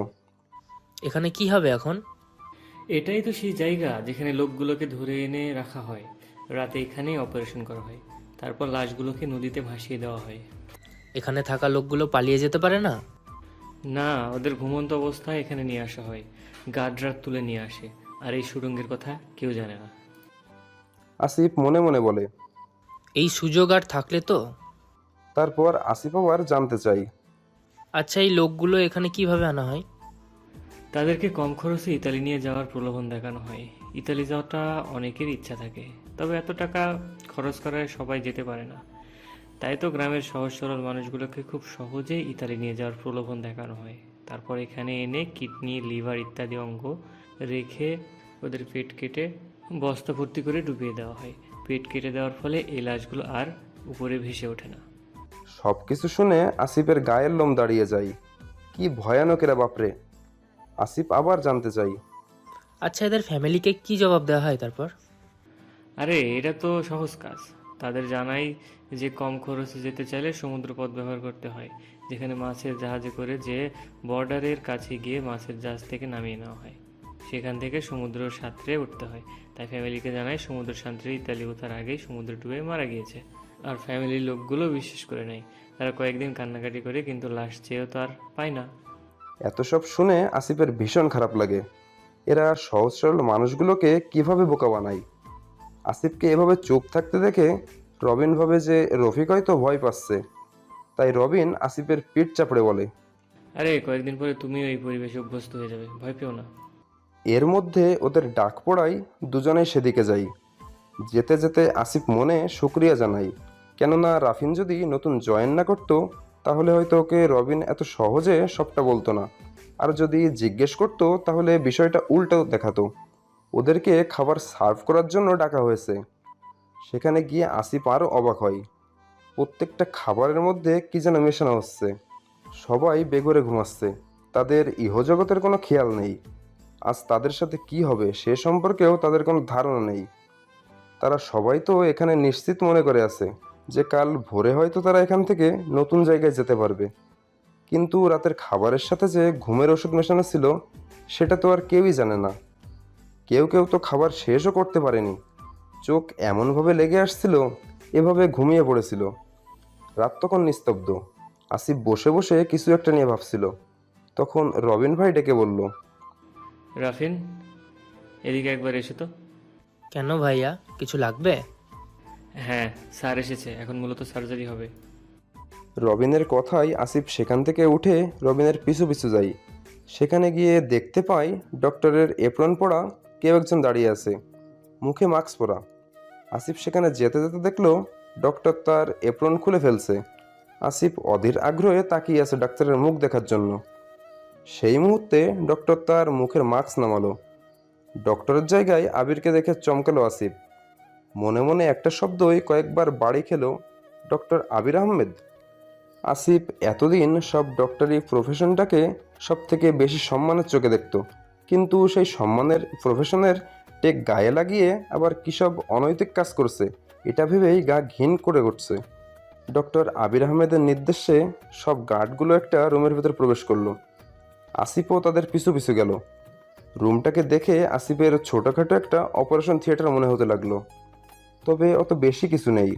এখানে কি হবে এখন? এটাই তো সেই জায়গা যেখানে লোকগুলোকে ধরে এনে রাখা হয়। রাতে এখানেই অপারেশন করা হয়, তারপর লাশগুলোকে নদীতে ভাসিয়ে দেওয়া হয়। এখানে থাকা লোকগুলো পালিয়ে যেতে পারে না? না, ওদের ঘুমন্ত অবস্থায় এখানে নিয়ে আসা হয়, গার্ডরা তুলে নিয়ে আসে। আর এই সুড়ঙ্গের কথা কেউ জানে না। আসিফ মনে মনে বলে। এই সুযোগ আর থাকলে তো। তারপর আসিফ আবার জানতে চাই, আচ্ছা, এই লোকগুলো এখানে কিভাবে আনা হয়? তাদেরকে কম খরচে ইতালি নিয়ে যাওয়ার প্রলোভন দেখানো হয়। ইতালি যাওয়াটা অনেকের ইচ্ছা থাকে, তবে এত টাকা খরচ করায় সবাই যেতে পারে না। তাই তো গ্রামের সহজ সরল মানুষগুলোকে খুব সহজেই ইতালি নিয়ে যাওয়ার প্রলোভন দেখানো হয়। তারপর এখানে এনে কিডনি, লিভার ইত্যাদি অঙ্গ রেখে ওদের পেট কেটে বস্তা ভর্তি করে ডুবিয়ে দেওয়া হয়। পেট কেটে দেওয়ার ফলে এই লাশগুলো আর উপরে ভেসে ওঠে না। সব কিছু শুনে আসিফের গায়ের লোম দাঁড়িয়ে যায়। কি ভয়ানক এরা বাপরে। আসিফ আবার জানতে চাই, আচ্ছা, এদের ফ্যামিলিকে কি জবাব দেওয়া হয় তারপর? আরে এটা তো সহজ কাজ। তাদের জানাই যে কম খরচে যেতে চাইলে সমুদ্রপথ ব্যবহার করতে হয়, যেখানে মাছের জাহাজে করে যে বর্ডারের কাছে গিয়ে মাছের জাহাজ থেকে নামিয়ে নেওয়া হয়। সেখান থেকে সমুদ্র সাঁতরে উঠতে হয়। তাই ফ্যামিলিকে জানায় সমুদ্র সাঁতরে ইতালি ওঠার আগেই সমুদ্র ডুবে মারা গিয়েছে। আর ফ্যামিলির লোকগুলো বিশ্বাস করে নেয়। তারা কয়েকদিন কান্নাকাটি করে, কিন্তু লাশ চেয়েও তো আর পায় না। এত সব শুনে আসিফের ভীষণ খারাপ লাগে। এরা সহজ সরল মানুষগুলোকে কিভাবে বোকা বানায়। আসিফকে এভাবে চুপ থাকতে দেখে রবিন ভাবে যে রফিক হয়তো ভয় পাচ্ছে। তাই রবিন আসিফের পিঠ চাপড়ে বলে, আরে কয়েকদিন পরে তুমিও এই পরিবেশে অভ্যস্ত হয়ে যাবে, ভয় পেও না। এর মধ্যে ওদের ডাক পড়ায় দুজনেই সেদিকে যাই। যেতে যেতে আসিফ মনে শুক্রিয়া জানাই, কেননা রাফিন যদি নতুন জয়েন না করতো তাহলে হয়তো ওকে রবিন এত সহজে সবটা বলতো না। আর যদি জিজ্ঞেস করতো তাহলে বিষয়টা উল্টো দেখাতো। ওদেরকে খাবার সার্ভ করার জন্য ডাকা হয়েছে। সেখানে গিয়ে আসিফ আরও অবাক হয়। প্রত্যেকটা খাবারের মধ্যে কি যেন মেশানো হচ্ছে। সবাই বেঘরে ঘুমাচ্ছে, তাদের ইহজগতের কোনো খেয়াল নেই। আজ তাদের সাথে কি হবে সে সম্পর্কেও তাদের কোনো ধারণা নেই। তারা সবাই তো এখানে নিশ্চিত মনে করে আছে যে কাল ভোরে হয়তো তারা এখান থেকে নতুন জায়গায় যেতে পারবে। কিন্তু রাতের খাবারের সাথে যে ঘুমের ওষুধ মেশানো ছিল সেটা তো আর কেউই জানে না। কেউ কেউ তো খাবার শেষও করতে পারেনি। চোখ এমনভাবে লেগে আসছিল, এভাবে ঘুমিয়ে পড়েছিল। রাত তখন নিস্তব্ধ। আসিফ বসে বসে কিছু একটা নিয়ে ভাবছিল। তখন রবিন ভাই ডেকে বলল, রাফিন, এদিকে একবার এসো তো। কেন ভাইয়া, কিছু লাগবে? হ্যাঁ, স্যার এসেছে, এখন মূলত সার্জারি হবে। রবিনের কথাই আসিফ সেখান থেকে উঠে রবিনের পিছু পিছু যাই। সেখানে গিয়ে দেখতে পাই ডক্টরের এপ্রন পরা কেউ একজন দাঁড়িয়ে আছে, মুখে মাস্ক পরা। আসিফ সেখানে যেতে যেতে দেখলো ডক্টর তার এপ্রন খুলে ফেলছে। আসিফ অধীর আগ্রহে তাকিয়ে আছে ডাক্তারের মুখ দেখার জন্য। সেই মুহূর্তে ডক্টর তার মুখের মাস্ক নামালো। ডক্টরের জায়গায় আবিরকে দেখে চমকালো আসিফ। মনে মনে একটা শব্দই কয়েকবার বাড়ি খেলো, ডক্টর আবির আহমেদ। আসিফ এতদিন সব ডক্টরি প্রফেশনটাকে সব থেকে বেশি সম্মানের চোখে দেখতো, কিন্তু সেই সম্মানের প্রফেশনের টেক গায়ে লাগিয়ে আবার কী সব অনৈতিক কাজ করছে এটা ভেবেই গা ঘিন করে উঠছে। ডক্টর আবির আহমেদের নির্দেশে সব গার্ডগুলো একটা রুমের ভেতর প্রবেশ করলো। আসিফও তাদের পিছু পিছু গেল। রুমটাকে দেখে আসিফের ছোটোখাটো একটা অপারেশন থিয়েটার মনে হতে লাগলো, তবে অত বেশি কিছু নেই।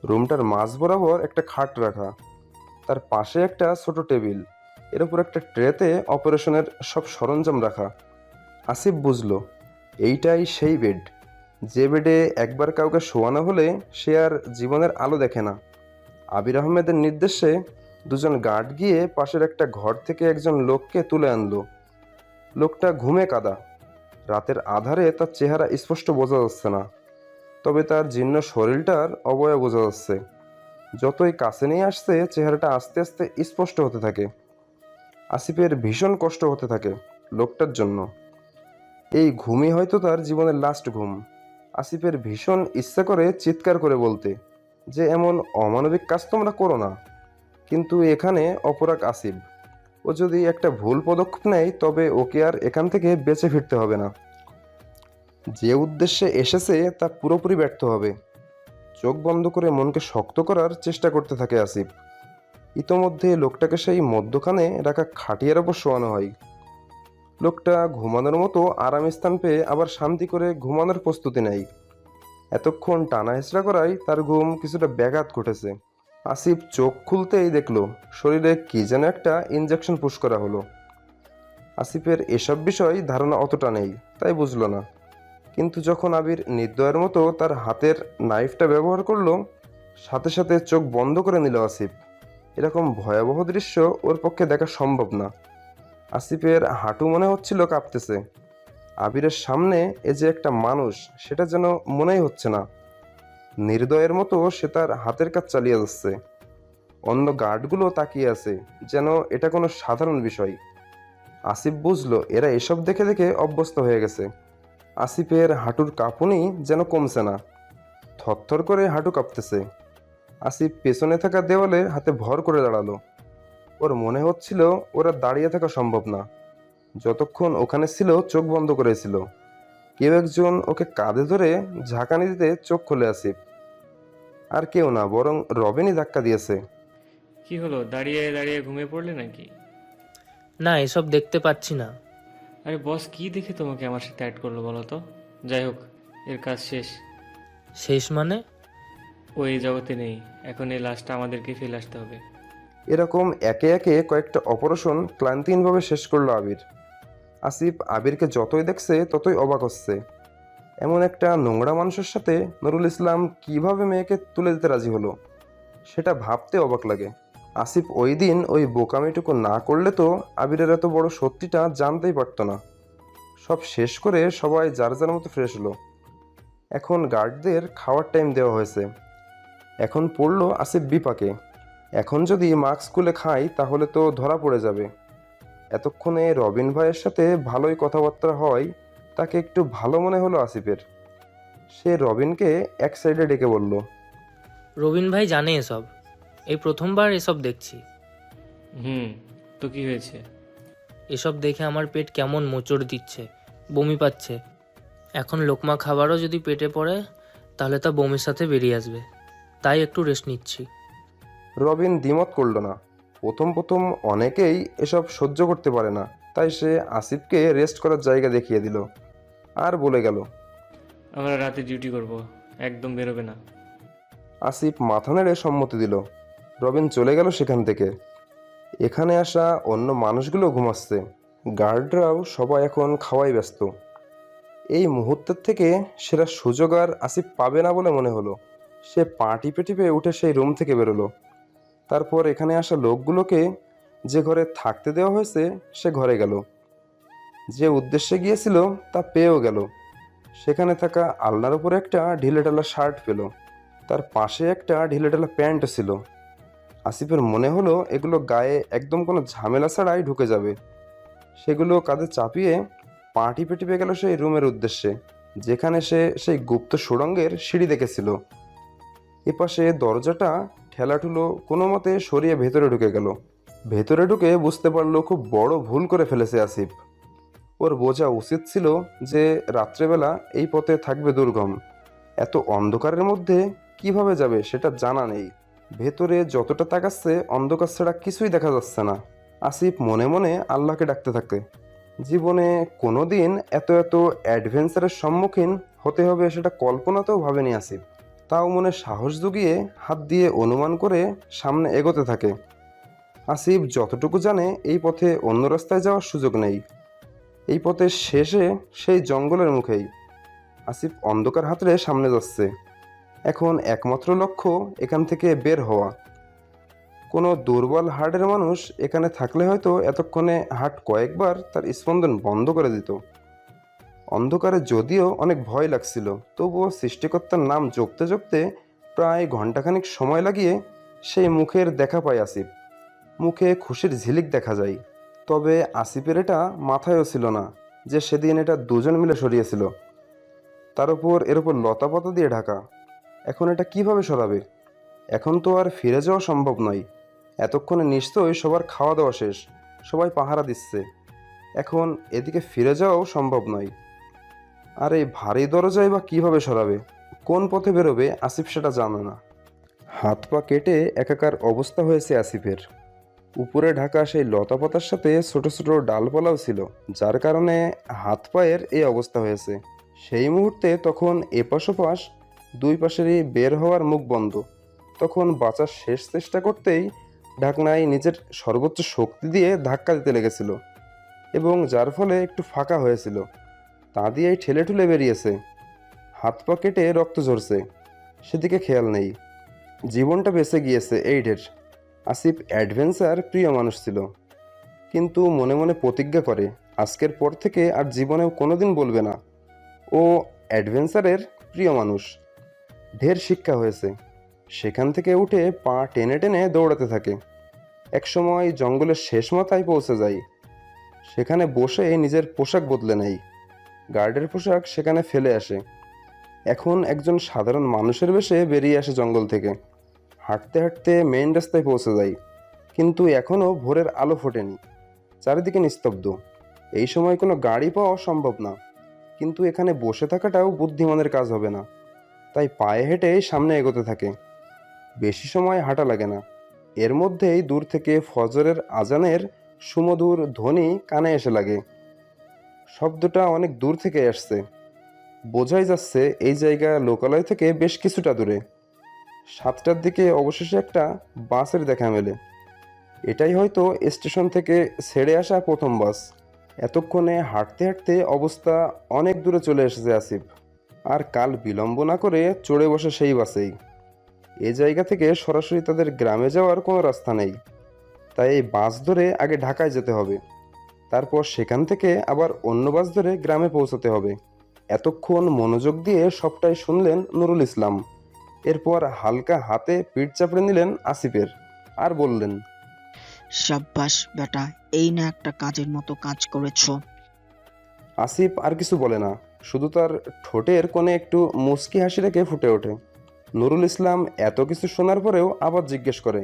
রুমটার মাঝ বরাবর একটা খাট রাখা, তার পাশে একটা ছোট টেবিল, এর উপর একটা ট্রেতে অপারেশনের সব সরঞ্জাম রাখা। আসিফ বুঝলো এইটাই সেই বেড, যে বেডে একবার কাউকে শোয়ানো হলে সে আর জীবনের আলো দেখে না। আবির আহমেদের নির্দেশে দুজন গার্ড গিয়ে পাশের একটা ঘর থেকে একজন লোককে তুলে আনলো। লোকটা ঘুমে কাদা, রাতের আধারে তার চেহারা স্পষ্ট বোঝা যাচ্ছে না, তবে তার জীর্ণ শরীরটার অবয়ব বোঝা যাচ্ছে। যতই কাছে নিয়ে আসছে চেহারাটা আস্তে আস্তে স্পষ্ট হতে থাকে। আসিফের ভীষণ কষ্ট হতে থাকে লোকটার জন্য। এই ঘুমই হয়তো তার জীবনের লাস্ট ঘুম। আসিফের ভীষণ ইচ্ছা করে চিৎকার করে বলতে যে এমন অমানবিক কাজ তোমরা করো না, কিন্তু এখানে অপরাগ আসিফ। ও যদি একটা ভুল পদক্ষেপ নেয় তবে ওকে আর এখান থেকে বেঁচে ফিরতে হবে না। যে উদ্দেশ্যে এসেছে তা পুরোপুরি ব্যর্থ হবে। চোখ বন্ধ করে মনকে শক্ত করার চেষ্টা করতে থাকে আসিফ। ইতোমধ্যে লোকটাকে সেই মধ্যখানে রাখা খাটিয়ার ওপর শোয়ানো হয়। লোকটা ঘুমানোর মতো আরাম স্থান পেয়ে আবার শান্তি করে ঘুমানোর প্রস্তুতি নেয়। এতক্ষণ টানা হেঁচড়া করায় তার ঘুম কিছুটা ব্যাঘাত ঘটেছে। আসিফ চোখ খুলতেই দেখলো শরীরে কি যেন একটা ইনজেকশন পুশ করা হলো। আসিফের এসব বিষয় ধারণা অতটা নেই, তাই বুঝলো না। কিন্তু যখন আবির নির্দয়ের মতো তার হাতের নাইফটা ব্যবহার করলো, সাথে সাথে চোখ বন্ধ করে নিল আসিফ। এরকম ভয়াবহ দৃশ্য ওর পক্ষে দেখা সম্ভব না। আসিফের হাঁটু মনে হচ্ছিল কাঁপতেছে। আবিরের সামনে এ যে একটা মানুষ সেটা যেন মনেই হচ্ছে না। নির্দয়ের মতো সে তার হাতের কাজ চালিয়ে যাচ্ছে। অন্য গার্ডগুলো তাকিয়ে আছে যেন এটা কোনো সাধারণ বিষয়। আসিফ বুঝলো এরা এসব দেখে দেখে অভ্যস্ত হয়ে গেছে। আসিফের হাঁটুর কাঁপুনি যেন কমছে না, থরথর করে হাঁটু কাঁপতেছে। আসিফ পেছনে থাকা দেওয়ালে হাতে ভর করে দাঁড়ালো। ওর মনে হচ্ছিল ওরা দাঁড়িয়ে থাকা সম্ভব না। যতক্ষণ ওখানে ছিল চোখ বন্ধ করেছিল। কেউ একজন ওকে কাঁধে ধরে ঝাঁকানি দিতে চোখ খুলে আসিফ। আর কেউ না, বরং রবিনই ধাক্কা দিয়েছে। কি হলো, দাঁড়িয়ে দাঁড়িয়ে ঘুমিয়ে পড়লে নাকি? না, এসব দেখতে পাচ্ছি না। আরে বস কি দেখে তোমাকে আমার সাথে অ্যাড করলো বলো তো? যাই হোক, এর কাজ শেষ। শেষ মানে? ও এই জগতে নেই, এখন এই লাশটা আমাদেরকে ফেলে আসতে হবে। এরকম একে একে কয়েকটা অপারেশন ক্লান্তিহীনভাবে শেষ করলো আবির। আসিফ আবিরকে যতই দেখছে ততই অবাক হচ্ছে। এমন একটা নোংরা মানুষের সাথে নুরুল ইসলাম কিভাবে মেয়েকে তুলে দিতে রাজি হলো সেটা ভাবতে অবাক লাগে। আসিফ ওই দিন ওই বোকামিটুকু না করলে তো আবিরের এত বড় সত্যিটা জানতেই পারতো না। সব শেষ করে সবাই যার যার মতো ফ্রেশ হলো। এখন গার্ডদের খাওয়ার টাইম দেওয়া হয়েছে। এখন পড়লো আসিফ বিপাকে। এখন যদি মাস্ক খুলে খাই তাহলে তো ধরা পড়ে যাবে। এতক্ষণে রবিন ভাইয়ের সাথে ভালোই কথাবার্তা হয়, তাকে একটু ভালো মনে হলো আসিফের। সে রবিনকে এক সাইডে ডেকে বলল, রবিন ভাই জানে এসব, এই প্রথমবার এসব দেখছি। তো কি হয়েছে? এসব দেখে আমার পেট কেমন মোচড় দিচ্ছে, বমি পাচ্ছে। এখন লোকমা খাবারও যদি পেটে পড়ে তাহলে তা বমির সাথে বেরিয়ে আসবে, তাই একটু রেস্ট নিচ্ছি। রবিন দ্বিমত করল না। প্রথম প্রথম অনেকেই এসব সহ্য করতে পারে না, তাই সে আসিফকে রেস্ট করার জায়গা দেখিয়ে দিল আর বলে গেল, আমরা রাতে ডিউটি করব, একদম বেরোবে না। আসিফ মাথা নেড়ে সম্মতি দিল। রবিন চলে গেল সেখান থেকে। এখানে আসা অন্য মানুষগুলো ঘুমাচ্ছে, গার্ডরাও সবাই এখন খাওয়াই ব্যস্ত। এই মুহূর্তের থেকে সেরা সুযোগ আর আসিফ পাবে না বলে মনে হলো। সে পা টিপে টিপে উঠে সেই রুম থেকে বেরোলো। তারপর এখানে আসা লোকগুলোকে যে ঘরে থাকতে দেওয়া হয়েছে সে ঘরে গেল। যে উদ্দেশ্যে গিয়েছিল তা পেয়েও গেল। সেখানে থাকা আলনার উপরে একটা ঢিলেঢালা শার্ট পেল, তার পাশে একটা ঢিলেঢালা প্যান্ট ছিল। আসিফের মনে হলো এগুলো গায়ে একদম কোনো ঝামেলা ছাড়াই ঢুকে যাবে। সেগুলো কাঁধে চাপিয়ে পা টিপে টিপে গেল সেই রুমের উদ্দেশ্যে, যেখানে সে সেই গুপ্ত সুড়ঙ্গের সিঁড়ি দেখেছিল। এপাশে দরজাটা ঠেলাঠুলো কোনো মতে সরিয়ে ভেতরে ঢুকে গেল। ভেতরে ঢুকে বুঝতে পারলো খুব বড় ভুল করে ফেলেছে আসিফ। ওর বোঝা উচিত ছিল যে রাত্রেবেলা এই পথে থাকবে দুর্গম, এত অন্ধকারের মধ্যে কিভাবে যাবে সেটা জানা নেই। ভেতরে যতটা তাকাচ্ছে অন্ধকার ছাড়া কিছুই দেখা যাচ্ছে না। আসিফ মনে মনে আল্লাহকে ডাকতে থাকে। জীবনে কোনো দিন এত এত অ্যাডভেঞ্চারের সম্মুখীন হতে হবে সেটা কল্পনাতেও ভাবেনি আসিফ। তাও মনে সাহস জুগিয়ে হাত দিয়ে অনুমান করে সামনে এগোতে থাকে। আসিফ যতটুকু জানে এই পথে অন্য রাস্তায় যাওয়ার সুযোগ নেই। এই পথের শেষে সেই জঙ্গলের মুখেই। আসিফ অন্ধকার হাতড়ে সামনে যাচ্ছে। এখন একমাত্র লক্ষ্য এখান থেকে বের হওয়া। কোনো দুর্বল হার্টের মানুষ এখানে থাকলে হয়তো এতক্ষণে হার্ট কয়েকবার তার স্পন্দন বন্ধ করে দিত। অন্ধকারে যদিও অনেক ভয় লাগছিল, তবুও সৃষ্টিকর্তার নাম জপতে জপতে প্রায় ঘন্টাখানিক সময় লাগিয়ে সেই মুখের দেখা পায় আসিফ। মুখে খুশির ঝিলিক দেখা যায়। তবে আসিফের এটা মাথায়ও ছিল না যে সেদিন এটা দুজন মিলে সরিয়েছিল। তার উপর এর উপর লতাপাতা দিয়ে ঢাকা। এখন এটা কিভাবে সরাবে? এখন তো আর ফিরে যাওয়া সম্ভব নয়। এতক্ষণে নিশ্চয়ই সবার খাওয়া দাওয়া শেষ, সবাই পাহারা দিচ্ছে। এখন এদিকে ফিরে যাওয়াও সম্ভব নয়। আর এই ভারী দরজায় বা কিভাবে সরাবে? কোন পথে বেরোবে আসিফ সেটা জানে না। হাত পা কেটে একাকার অবস্থা হয়েছে আসিফের। উপরে ঢাকা সেই লতাপাতার সাথে ছোট ছোট ডালপালাও ছিল, যার কারণে হাত পায়ের এই অবস্থা হয়েছে। সেই মুহূর্তে তখন এপাশ ওপাশ দুই পাশেরই বের হওয়ার মুখ বন্ধ। তখন বাঁচার শেষ চেষ্টা করতেই ঢাকনায় নিজের সর্বোচ্চ শক্তি দিয়ে ধাক্কা দিতে লেগেছিল, এবং যার ফলে একটু ফাঁকা হয়েছিল। তা দিয়েই ঠেলে ঠুলে বেরিয়েছে। হাত পা কেটে রক্ত ঝরছে, সেদিকে খেয়াল নেই। জীবনটা বেঁচে গিয়েছে এই ঢের। আসিফ অ্যাডভেঞ্চার প্রিয় মানুষ ছিল, কিন্তু মনে মনে প্রতিজ্ঞা করে আজকের পর থেকে আর জীবনেও কোনোদিন বলবে না ও অ্যাডভেঞ্চারের প্রিয় মানুষ। ঢের শিক্ষা হয়েছে। সেখান থেকে উঠে পা টেনে টেনে দৌড়াতে থাকে। একসময় জঙ্গলের শেষ মাথায় পৌঁছে যায়। সেখানে বসে নিজের পোশাক বদলে নেয়। গার্ডের পোশাক সেখানে ফেলে আসে। এখন একজন সাধারণ মানুষের বেশে বেরিয়ে আসে জঙ্গল থেকে। হাঁটতে হাঁটতে মেইন রাস্তায় পৌঁছে যায়, কিন্তু এখনও ভোরের আলো ফোটেনি। চারিদিকে নিস্তব্ধ। এই সময় কোনো গাড়ি পাওয়া সম্ভব না, কিন্তু এখানে বসে থাকাটাও বুদ্ধিমানের কাজ হবে না। তাই পায়ে হেঁটে সামনে এগোতে থাকে। বেশি সময় হাঁটা লাগে না। এর মধ্যেই দূর থেকে ফজরের আজানের সুমধুর ধ্বনি কানে এসে লাগে। শব্দটা অনেক দূর থেকে আসছে। বোঝাই যাচ্ছে এই জায়গা লোকালয় থেকে বেশ কিছুটা দূরে। 7টার দিকে অবশেষে একটা বাসের দেখা মেলে। এটাই হয়তো স্টেশন থেকে ছেড়ে আসা প্রথম বাস। এতক্ষণে হাঁটতে হাঁটতে অবস্থা অনেক দূরে চলে এসেছে আসিফ। আর কাল বিলম্ব না করে চড়ে বসে সেই বাসেই। এই জায়গা থেকে সরাসরি তাদের গ্রামে যাওয়ার কোনো রাস্তা নেই। তাই এই বাস ধরে আগে ঢাকায় যেতে হবে, তারপর সেখান থেকে আবার অন্য বাস ধরে গ্রামে পৌঁছাতে হবে। এতক্ষণ মনোযোগ দিয়ে সবটাই শুনলেন নুরুল ইসলাম। এরপর হালকা হাতে পিঠ চাপড়ে নিলেন আসিফের, আর বললেন, সাব্বাস বেটা, এই না একটা কাজের মতো কাজ করেছো। আসিফ আর কিছু বলে না, শুধু তার ঠোঁটের কোণে একটু মুচকি হাসি রেখে ফুটে ওঠে। নুরুল ইসলাম এত কিছু শোনার পরেও আবার জিজ্ঞেস করে,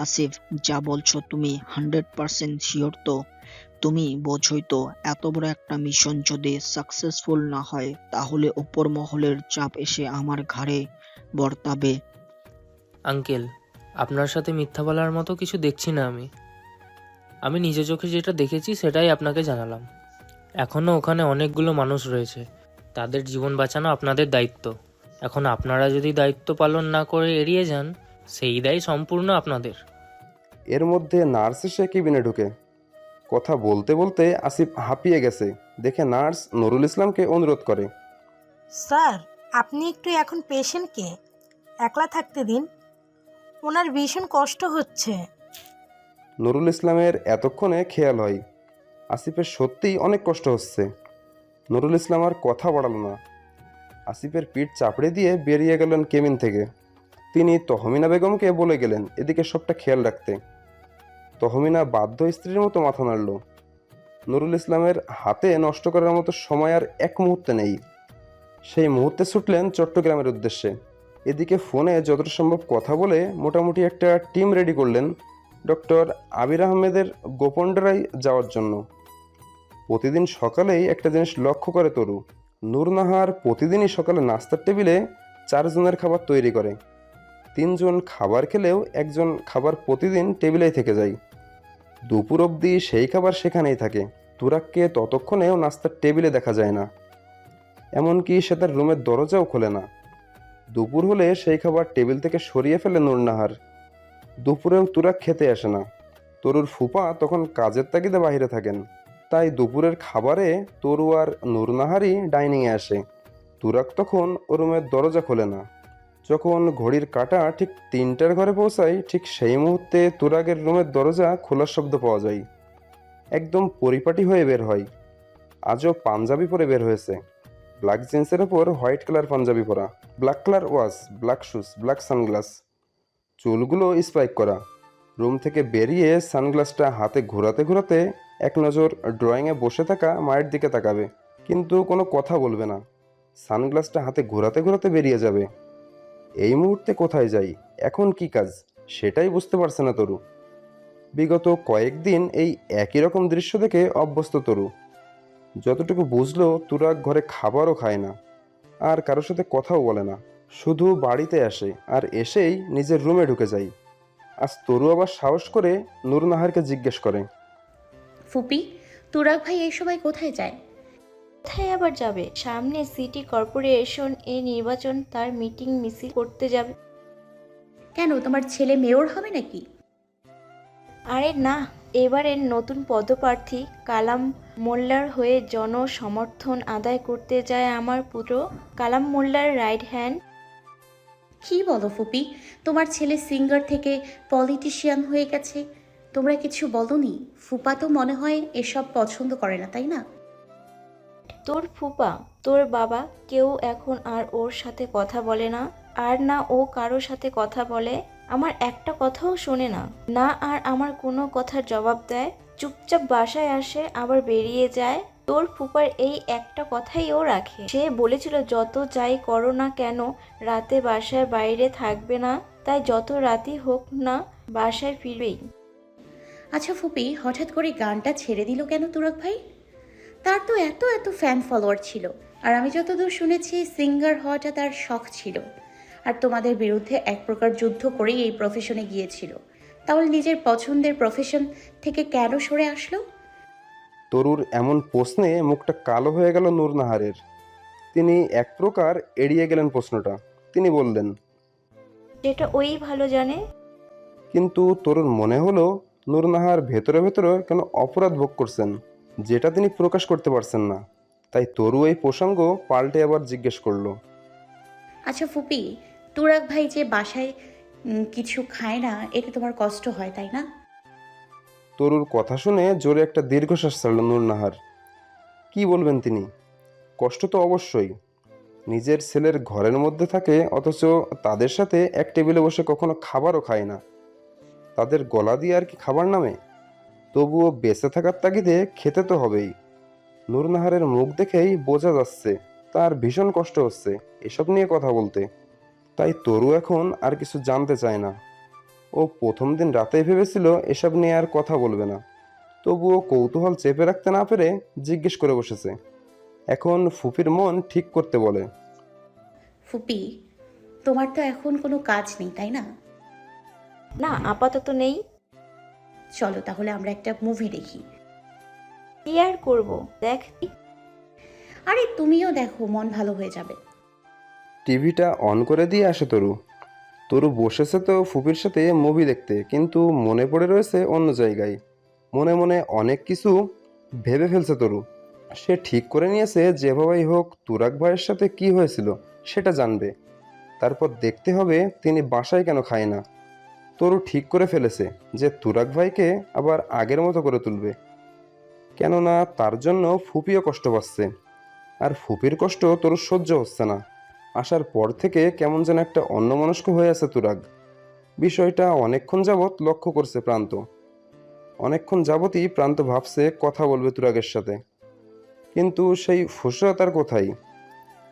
আসিফ, যা বলছো তুমি 100% শিওর তো? তুমি বোঝোই তো এত বড় একটা মিশন যদি সাকসেসফুল না হয় তাহলে উপর মহলের চাপ এসে আমার ঘাড়ে বর্তাবে। আঙ্কেল, আপনার সাথে মিথ্যা বলার মতো কিছু দেখছি না আমি নিজে চোখে যেটা দেখেছি সেটাই আপনাকে জানালাম। এখনও ওখানে অনেকগুলো মানুষ রয়েছে, তাদের জীবন বাঁচানো আপনাদের দায়িত্ব। এখন আপনারা যদি দায়িত্ব পালন না করে এড়িয়ে যান, সেই দায় সম্পূর্ণ আপনাদের। এর মধ্যে নার্স এসে কেবিনে ঢুকে। কথা বলতে বলতে আসিফ হাঁপিয়ে গেছে দেখে নার্স নুরুল ইসলামকে অনুরোধ করে, স্যার, আপনি একটু এখন পেশেন্টকে একলা থাকতে দিন, ওনার ভীষণ কষ্ট হচ্ছে। নুরুল ইসলামের এতক্ষণে খেয়াল হয় আসিফের সত্যিই অনেক কষ্ট হচ্ছে। নুরুল ইসলাম আর কথা বাড়াল না। আসিফের পিঠ চাপড়ে দিয়ে বেরিয়ে গেলেন কেবিন থেকে। তিনি তহমিনা বেগমকে বলে গেলেন এদিকে সবটা খেয়াল রাখতে। তহমিনা বাধ্য স্ত্রীর মতো মাথা নাড়ল। নুরুল ইসলামের হাতে নষ্ট করার মতো সময় আর এক মুহূর্তে নেই। সেই মুহূর্তে ছুটলেন চট্টগ্রামের উদ্দেশ্যে। এদিকে ফোনে যতটা সম্ভব কথা বলে মোটামুটি একটা টিম রেডি করলেন, ডক্টর আবির আহমেদের গোপন ডেরায় যাওয়ার জন্য। প্রতিদিন সকালেই একটা জিনিস লক্ষ্য করে তরু, নূরনাহার প্রতিদিনই সকালে নাস্তার টেবিলে 4 জনের খাবার তৈরি করে। 3 জন খাবার খেলেও একজন খাবার প্রতিদিন টেবিলেই থেকে যায়। দুপুর অবধি সেই খাবার সেখানেই থাকে। তুরাগকে ততক্ষণেও নাস্তার টেবিলে দেখা যায় না, এমনকি সে তার রুমের দরজাও খোলে না। দুপুর হলে সেই খাবার টেবিল থেকে সরিয়ে ফেলে নূরনাহার। দুপুরেও তুরাগ খেতে আসে না। তরুর ফুপা তখন কাজের তাগিদে বাইরে থাকেন, তাই দুপুরের খাবারে তরু আর নূরনাহারই ডাইনিংয়ে আসে। তুরাগ তখন ও রুমের দরজা খোলে না। যখন ঘড়ির কাঁটা ঠিক 3টার ঘরে পৌঁছায়, ঠিক সেই মুহূর্তে তুরাগের রুমের দরজা খোলার শব্দ পাওয়া যায়। একদম পরিপাটি হয়ে বের হয়। আজও পাঞ্জাবি পরে বের হয়েছে, ব্ল্যাক জিন্সের ওপর হোয়াইট কালার পাঞ্জাবি পরা, black colour watch, black shoes, black sunglass, চুলগুলো স্পাইক করা। রুম থেকে বেরিয়ে সানগ্লাসটা হাতে ঘোরাতে ঘোরাতে এক নজর ড্রয়িংয়ে বসে থাকা মায়ের দিকে তাকাবে, কিন্তু কোনো কথা বলবে না। সানগ্লাসটা হাতে ঘোরাতে ঘোরাতে বেরিয়ে যাবে। এই মুহূর্তে কোথায় যাই, এখন কি কাজ, সেটাই বুঝতে পারছে না তরু। বিগত কয়েকদিন এই একই রকম দৃশ্য দেখে অভ্যস্ত তরু। যতটুকু বুঝলো, তুরাগ ঘরে খাবারও খায় না, আর কারোর সাথে কথাও বলে না, শুধু বাড়িতে আসে আর এসেই নিজের রুমে ঢুকে যায়। আজ তরু আবার সাহস করে নূরনাহারকে জিজ্ঞেস করে, ফুপি, তুরাগ ভাই এই সময় কোথায় যায়? কোথায় আবার যাবে? সামনে সিটি কর্পোরেশন এ নির্বাচন, তার মিটিং মিছিল করতে যাবে। কেন, তোমার ছেলে মেয়র হবে নাকি? আরে না, এবারের নতুন পদপ্রার্থী কালাম মোল্লার হয়ে জনসমর্থন আদায় করতে যায় আমার পুত্র কালাম মোল্লার রাইট হ্যান্ড। কি বলো ফুপি, তোমার ছেলে সিঙ্গার থেকে পলিটিশিয়ান হয়ে গেছে? তোমরা কিছু বলনি? ফুপা তো মনে হয় এসব পছন্দ করে না, তাই না? তোর ফুপা, তোর বাবা কেউ এখন আর ওর সাথে কথা বলে না, আর না ও কারো সাথে কথা বলে। আমার একটা কথাও শোনে না, না আর আমার কোনো কথার জবাব দেয়। চুপচাপ বাসায় আসে আবার বেরিয়ে যায়। তোর ফুপার এই একটা কথাই ও রাখে। সে বলেছিল যত যাই করো না কেন রাতে বাসার বাইরে থাকবে না, তাই যত রাতই হোক না বাসায় ফিরবেই। আচ্ছা ফুপি, হঠাৎ করে গানটা ছেড়ে দিল কেন তুরাগ ভাই? তার তো এত এত ফ্যান ফলোয়ার ছিল, আর আমি যতদূর শুনেছি সিঙ্গার হওয়াটা তার শখ ছিল, আর তোমাদের বিরুদ্ধে এক প্রকার যুদ্ধ করেই এই প্রফেশনে গিয়েছিল। তাহলে নিজের পছন্দের প্রফেশন থেকে কেন সরে আসলো? তরুর এমন প্রশ্নে মুখটা কালো হয়ে গেল নূরনাহারের। তিনি এক প্রকার এড়িয়ে গেলেন প্রশ্নটা। তিনি বললেন, যেটা ওই ভালো জানে। কিন্তু তরুর মনে হলো নূরনাহার ভেতরে ভেতরে কেন অপরাধ ভোগ করছেন, যেটা তিনি প্রকাশ করতে পারছেন না। তাই তরু এই প্রসঙ্গ পাল্টে আবার জিজ্ঞেস করলো, আচ্ছা ফুপি, তুরাগ ভাই যে বাসায় কিছু খায় না, এতে তোমার কষ্ট হয় তাই না? তরুর কথা শুনে জোরে একটা দীর্ঘশ্বাস ছাড়ল নূরনাহার। কি বলবেন তিনি? কষ্ট তো অবশ্যই। নিজের ছেলের ঘরের মধ্যে থাকে, অথচ তাদের সাথে এক টেবিলে বসে কখনো খাবারও খায় না। তাদের গলা দিয়ে আর কি খাবার নামে? তবুও বেঁচে থাকার তাগিদে খেতে তো হবেই। নূরনাহারের মুখ দেখেই বোঝা যাচ্ছে তার ভীষণ কষ্ট হচ্ছে এসব নিয়ে কথা বলতে। তাই তরু এখন আর কিছু জানতে চায় না। ও প্রথম দিন রাতেই ভেবেছিল এসব নিয়ে আর কথা বলবে না, তবুও কৌতূহল চেপে রাখতে না পেরে জিজ্ঞেস করে বসেছে। এখন ফুপির মন ঠিক করতে বলে, ফুপি, তোমার তো এখন কোনো কাজ নেই তাই না? না, আপাতত নেই। চলো তাহলে আমরা একটা মুভি দেখি। কি আর করবো, দেখ। আরে তুমিও দেখো, মন ভালো হয়ে যাবে। টিভিটা অন করে দিয়ে আসে তরু। তরু বসেছে তো ফুপির সাথে মুভি দেখতে, কিন্তু মনে পড়ে রয়েছে অন্য জায়গায়। মনে মনে অনেক কিছু ভেবে ফেলছে তরু। সে ঠিক করে নিয়েছে যেভাবেই হোক তুরাগ ভাইয়ের সাথে কি হয়েছিল সেটা জানবে, তারপর দেখতে হবে তিনি বাসায় কেন খায় না। তরু ঠিক করে ফেলেছে যে তুরাগ ভাইকে আবার আগের মতো করে তুলবে, কেননা তার জন্য ফুপিও কষ্ট পাচ্ছে, আর ফুপির কষ্ট তরু সহ্য হচ্ছে না। আসার পর থেকে কেমন যেন একটা অন্যমনস্ক হয়ে আছে তুরাগ। বিষয়টা অনেকক্ষণ যাবৎ লক্ষ্য করছে প্রান্ত। অনেকক্ষণ যাবতই প্রান্ত ভাবছে কথা বলবে তুরাগের সাথে, কিন্তু সেই ফুসরতার কোথায়?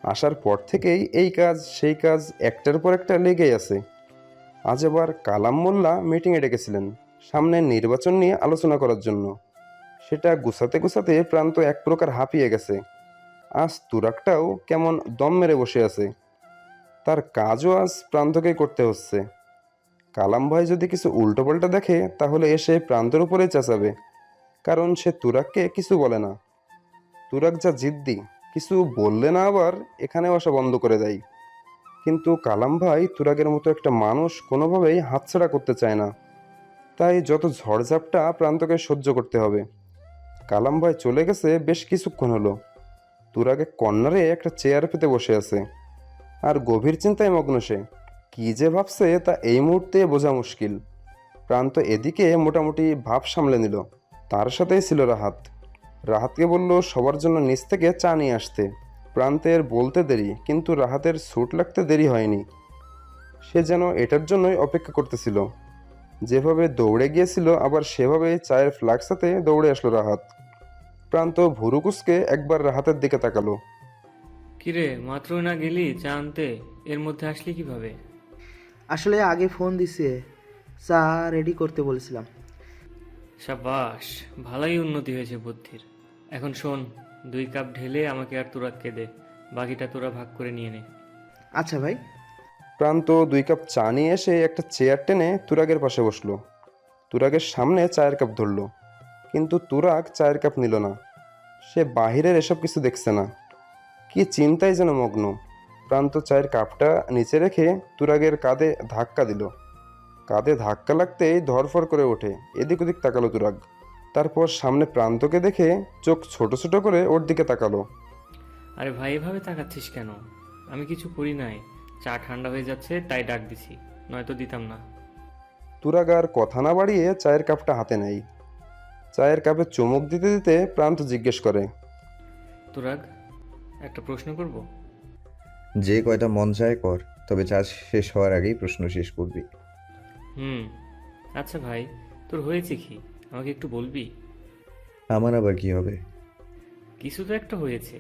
আসার পর থেকেই এই কাজ সেই কাজ একটার পর একটা লেগেই আছে। আজ আবার কালাম মোল্লা মিটিংয়ে ডেকেছিলেন, সামনে নির্বাচন নিয়ে আলোচনা করার জন্য। সেটা গুছাতে গুছাতে প্রান্ত এক প্রকার হাঁপিয়ে গেছে। আজ তুরাগটাও কেমন দম মেরে বসে আছে। তার কাজও আজ প্রান্তকে করতে হচ্ছে। কালাম ভাই যদি কিছু উল্টোপাল্টা দেখে তাহলে এসে প্রান্তর উপরে চেঁচাবে, কারণ সে তুরাগকে কিছু বলে না। তুরাগ যা জিদ্দি, কিছু বললে না আবার এখানেও আসা বন্ধ করে দেয়। কিন্তু কালাম ভাই তুরাগের মতো একটা মানুষ কোনোভাবেই হাতছাড়া করতে চায় না। তাই যত ঝড়ঝাপটা প্রান্তকে সহ্য করতে হবে। কালাম ভাই চলে গেছে বেশ কিছুক্ষণ হলো। তুরাগে কর্নারে একটা চেয়ার পেতে বসে আছে আর গভীর চিন্তায় মগ্ন সে। কি যে ভাবছে তা এই মুহূর্তে বোঝা মুশকিল। প্রান্ত এদিকে মোটামুটি ভাব সামলে নিল। তার সাথেই ছিল রাহাত। রাহাতকে বলল সবার জন্য নিচ থেকে চা নিয়ে আসতে। প্রান্তের বলতে দেরি, কিন্তু রাহাতের স্যুট লাগতে দেরি হয়নি। সে যেন এটার জন্যই অপেক্ষা করতেছিল। যেভাবে দৌড়ে গিয়েছিল আবার সেভাবে চায়ের ফ্লাক্স হাতে দৌড়ে আসলো রাহাত। প্রান্ত ভুরুকুসকে একবার রাহাতের দিকে তাকালো। কিরে, মাত্রই না গেলি চা আনতে, এর মধ্যে আসলি কিভাবে? আসলে আগে ফোন দিছে, চা রেডি করতে বলেছিলাম। সাবাস, ভালোই উন্নতি হয়েছে বুদ্ধির। এখন শোন, 2 কাপ ঢেলে আমাকে আর তুরাগকে দে, বাকিটা তোরা ভাগ করে নিয়ে নে। আচ্ছা ভাই। প্রান্ত 2 কাপ চা নিয়ে এসে একটা চেয়ার টেনে তুরাগের পাশে বসলো। তুরাগের সামনে চায়ের কাপ ধরলো, কিন্তু তুরাগ চায়ের কাপ নিল না। সে বাহিরের এসব কিছু দেখছে না, কি চিন্তায় যেন মগ্ন। প্রান্ত চায়ের কাপটা নিচে রেখে তুরাগের কাঁধে ধাক্কা দিল। কাঁধে ধাক্কা লাগতেই ধরফর করে ওঠে। এদিক ওদিক তাকালো তুরাগ। তারপর সামনে প্রান্তকে দেখে চোখ ছোট ছোট করে ওর দিকে তাকালো। আরে ভাই, এভাবে তাকাচ্ছিস কেন? আমি কিছু করি নাই, চা ঠান্ডা হয়ে যাচ্ছে তাই ডাক দিছি, নয়তো দিতাম না। তুরাগ আর কথা না বাড়িয়ে চায়ের কাপটা হাতে নেয়। চায়ের কাপে চুমুক দিতে দিতে প্রান্ত জিজ্ঞেস করে, তুরাগ, একটা প্রশ্ন করব? যে কয়টা মন চায় কর, তবে চা শেষ হওয়ার আগেই প্রশ্ন শেষ করবি। আচ্ছা ভাই, তোর হয়েছে কি, আমাকে একটু বলবি? আমার আবার কি হবে? কিছু তো একটা হয়েছে।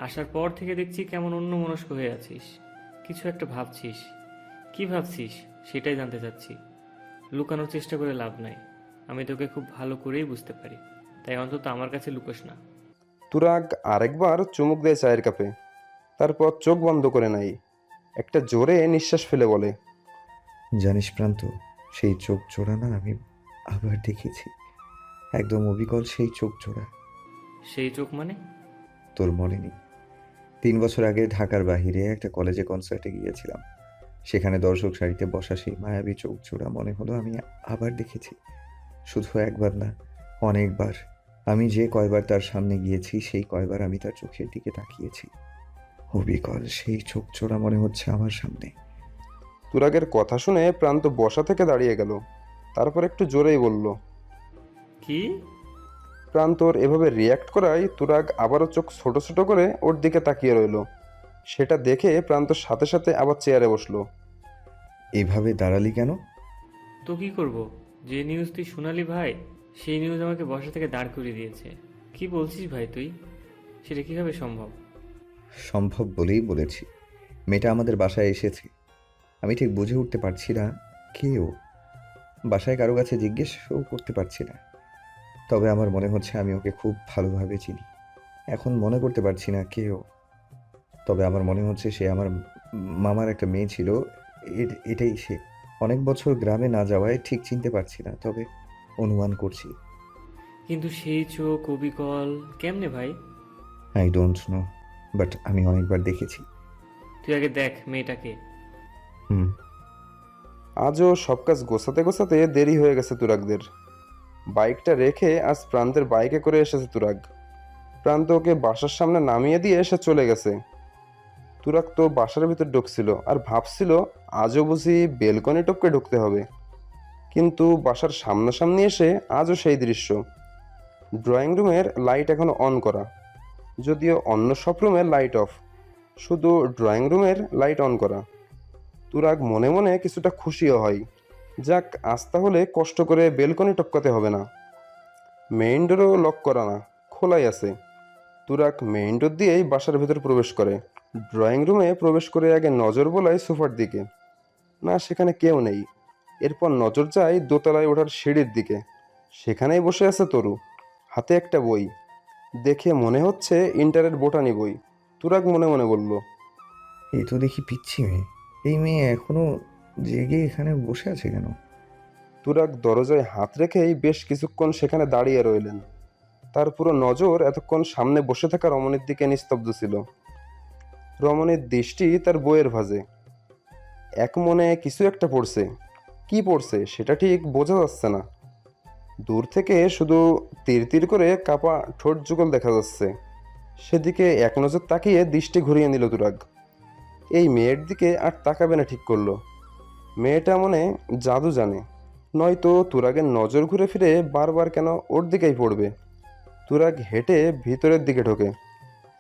আসার পর থেকে দেখছি কেমন অন্যমনস্ক হয়ে আছিস, কিছু একটা ভাবছিস। কি ভাবছিস সেটাই জানতে চাচ্ছি। লুকানোর চেষ্টা করে লাভ নাই, আমি তোকে খুব ভালো করেই বুঝতে পারি, তাই অন্তত আমার কাছে লুকোস না। তুরাগ আরেকবার চুমুক দেয় চায়ের কাপে, তারপর চোখ বন্ধ করে নেয়। একটা জোরে নিঃশ্বাস ফেলে বলে, জানিস প্রান্ত, সেই চোখ জোড়া না আমি আবার দেখেছি। একদম অবিকল সেই চোখ জোড়া। সেই চোখ মানে? তোর মনে নেই? 3 বছর আগে ঢাকার বাহিরে একটা কলেজে কনসার্টে গিয়েছিলাম। সেখানে দর্শক সারিতে বসা সেই মায়াবী চোখ জোড়া মনে হলো আমি আবার দেখেছি। শুধু একবার না, অনেকবার। আমি যে কয়বার তার সামনে গিয়েছি সেই কয়বার আমি তার চোখের দিকে তাকিয়েছি। অবিকল সেই চোখ জোড়া মনে হচ্ছে আমার সামনে। তুরাগের কথা শুনে প্রান্ত বসা থেকে দাঁড়িয়ে গেল। তারপর একটু জোরেই বলল, কি? প্রান্তর এভাবে রিয়্যাক্ট করায় তুরাগ আবারও চোখ ছোট ছোট করে ওর দিকে তাকিয়ে রইল। সেটা দেখে প্রান্তর সাথে সাথে আবার চেয়ারে বসলো। এইভাবে দাঁড়ালি কেন? তো কি করব? যে নিউজ তুই শোনালি ভাই, সেই নিউজ আমাকে বসা থেকে দাঁড় করিয়ে দিয়েছে। কি বলছিস ভাই তুই? সেটা কিভাবে সম্ভব? সম্ভব বলেই বলেছি। মেয়েটা আমাদের বাসায় এসেছে। আমি ঠিক বুঝে উঠতে পারছি না কে ও। বাসায় কারো কাছে জিজ্ঞেসও করতে পারছি না। তবে আমার মনে হচ্ছে আমি ওকে খুব ভালোভাবে চিনি। এখন মনে করতে পারছি না কে ও। তবে আমার মনে হচ্ছে সে আমার মামার একটা মেয়ে ছিল। এটাই সে। অনেক বছর গ্রামে না যাওয়ায় ঠিক চিনতে পারছি না, তবে অনুমান করছি। কিন্তু সেই চোখ অবিকল কেমনে ভাই? আই ডোন্ট নো, বাট আমি অনেকবার দেখেছি। তুই আগে দেখ মেয়েটাকে। আজও সব কাজ গোছাতে গোছাতে দেরি হয়ে গেছে তুরাগদের। বাইকটা রেখে আজ প্রান্তের বাইকে করে এসেছে তুরাগ। প্রান্ত ওকে বাসার সামনে নামিয়ে দিয়ে এসে চলে গেছে। তুরাগ তো বাসার ভিতর ঢুকছিল আর ভাবছিল আজও বুঝি বেলকনি টপকে ঢুকতে হবে। কিন্তু বাসার সামনাসামনি এসে আজও সেই দৃশ্য। ড্রয়িং রুমের লাইট এখনো অন করা, যদিও অন্য সব রুমের লাইট অফ, শুধু ড্রয়িং রুমের লাইট অন করা। তুরাগ মনে মনে কিছুটা খুশিও হয়। যাক, আজ তাহলে কষ্ট করে বেলকনি টপকাতে হবে না। মেইন ডোরও লক করা না, খোলাই আছে। তুরাগ মেইন ডোর দিয়েই বাসার ভেতর প্রবেশ করে। ড্রয়িং রুমে প্রবেশ করে আগে নজর বোলায় সোফার দিকে। না, সেখানে কেউ নেই। এরপর নজর যায় দোতলায় ওঠার সিঁড়ির দিকে। সেখানেই বসে আছে তরু, হাতে একটা বই। দেখে মনে হচ্ছে ইন্টারের বোটানি বই। তুরাগ মনে মনে বলল, এই তো দেখি পিচ্ছি মেয়ে। এই মেয়ে এখনো জেগে এখানে বসে আছে কেন? তুরাগ দরজায় হাত রেখেই বেশ কিছুক্ষণ সেখানে দাঁড়িয়ে রইলেন। তার পুরো নজর এতক্ষণ সামনে বসে থাকা রমণীর দিকে নিস্তব্ধ ছিল। রমণীর দৃষ্টি তার বইয়ের ভাঁজে। এক মনে কিছু একটা পড়ছে। কি পড়ছে সেটা ঠিক বোঝা যাচ্ছে না। দূর থেকে শুধু তীর তীর করে কাপা ঠোঁট যুগল দেখা যাচ্ছে। সেদিকে এক নজর তাকিয়ে দৃষ্টি ঘুরিয়ে নিল তুরাগ। এই মেয়ের দিকে আর তাকাবে না ঠিক করলো। মেয়েটা মনে জাদু জানে, নয়তো তুরাগের নজর ঘুরে ফিরে বারবার কেন ওর দিকেই পড়বে। তুরাগ হেঁটে ভিতরের দিকে ঢোকে।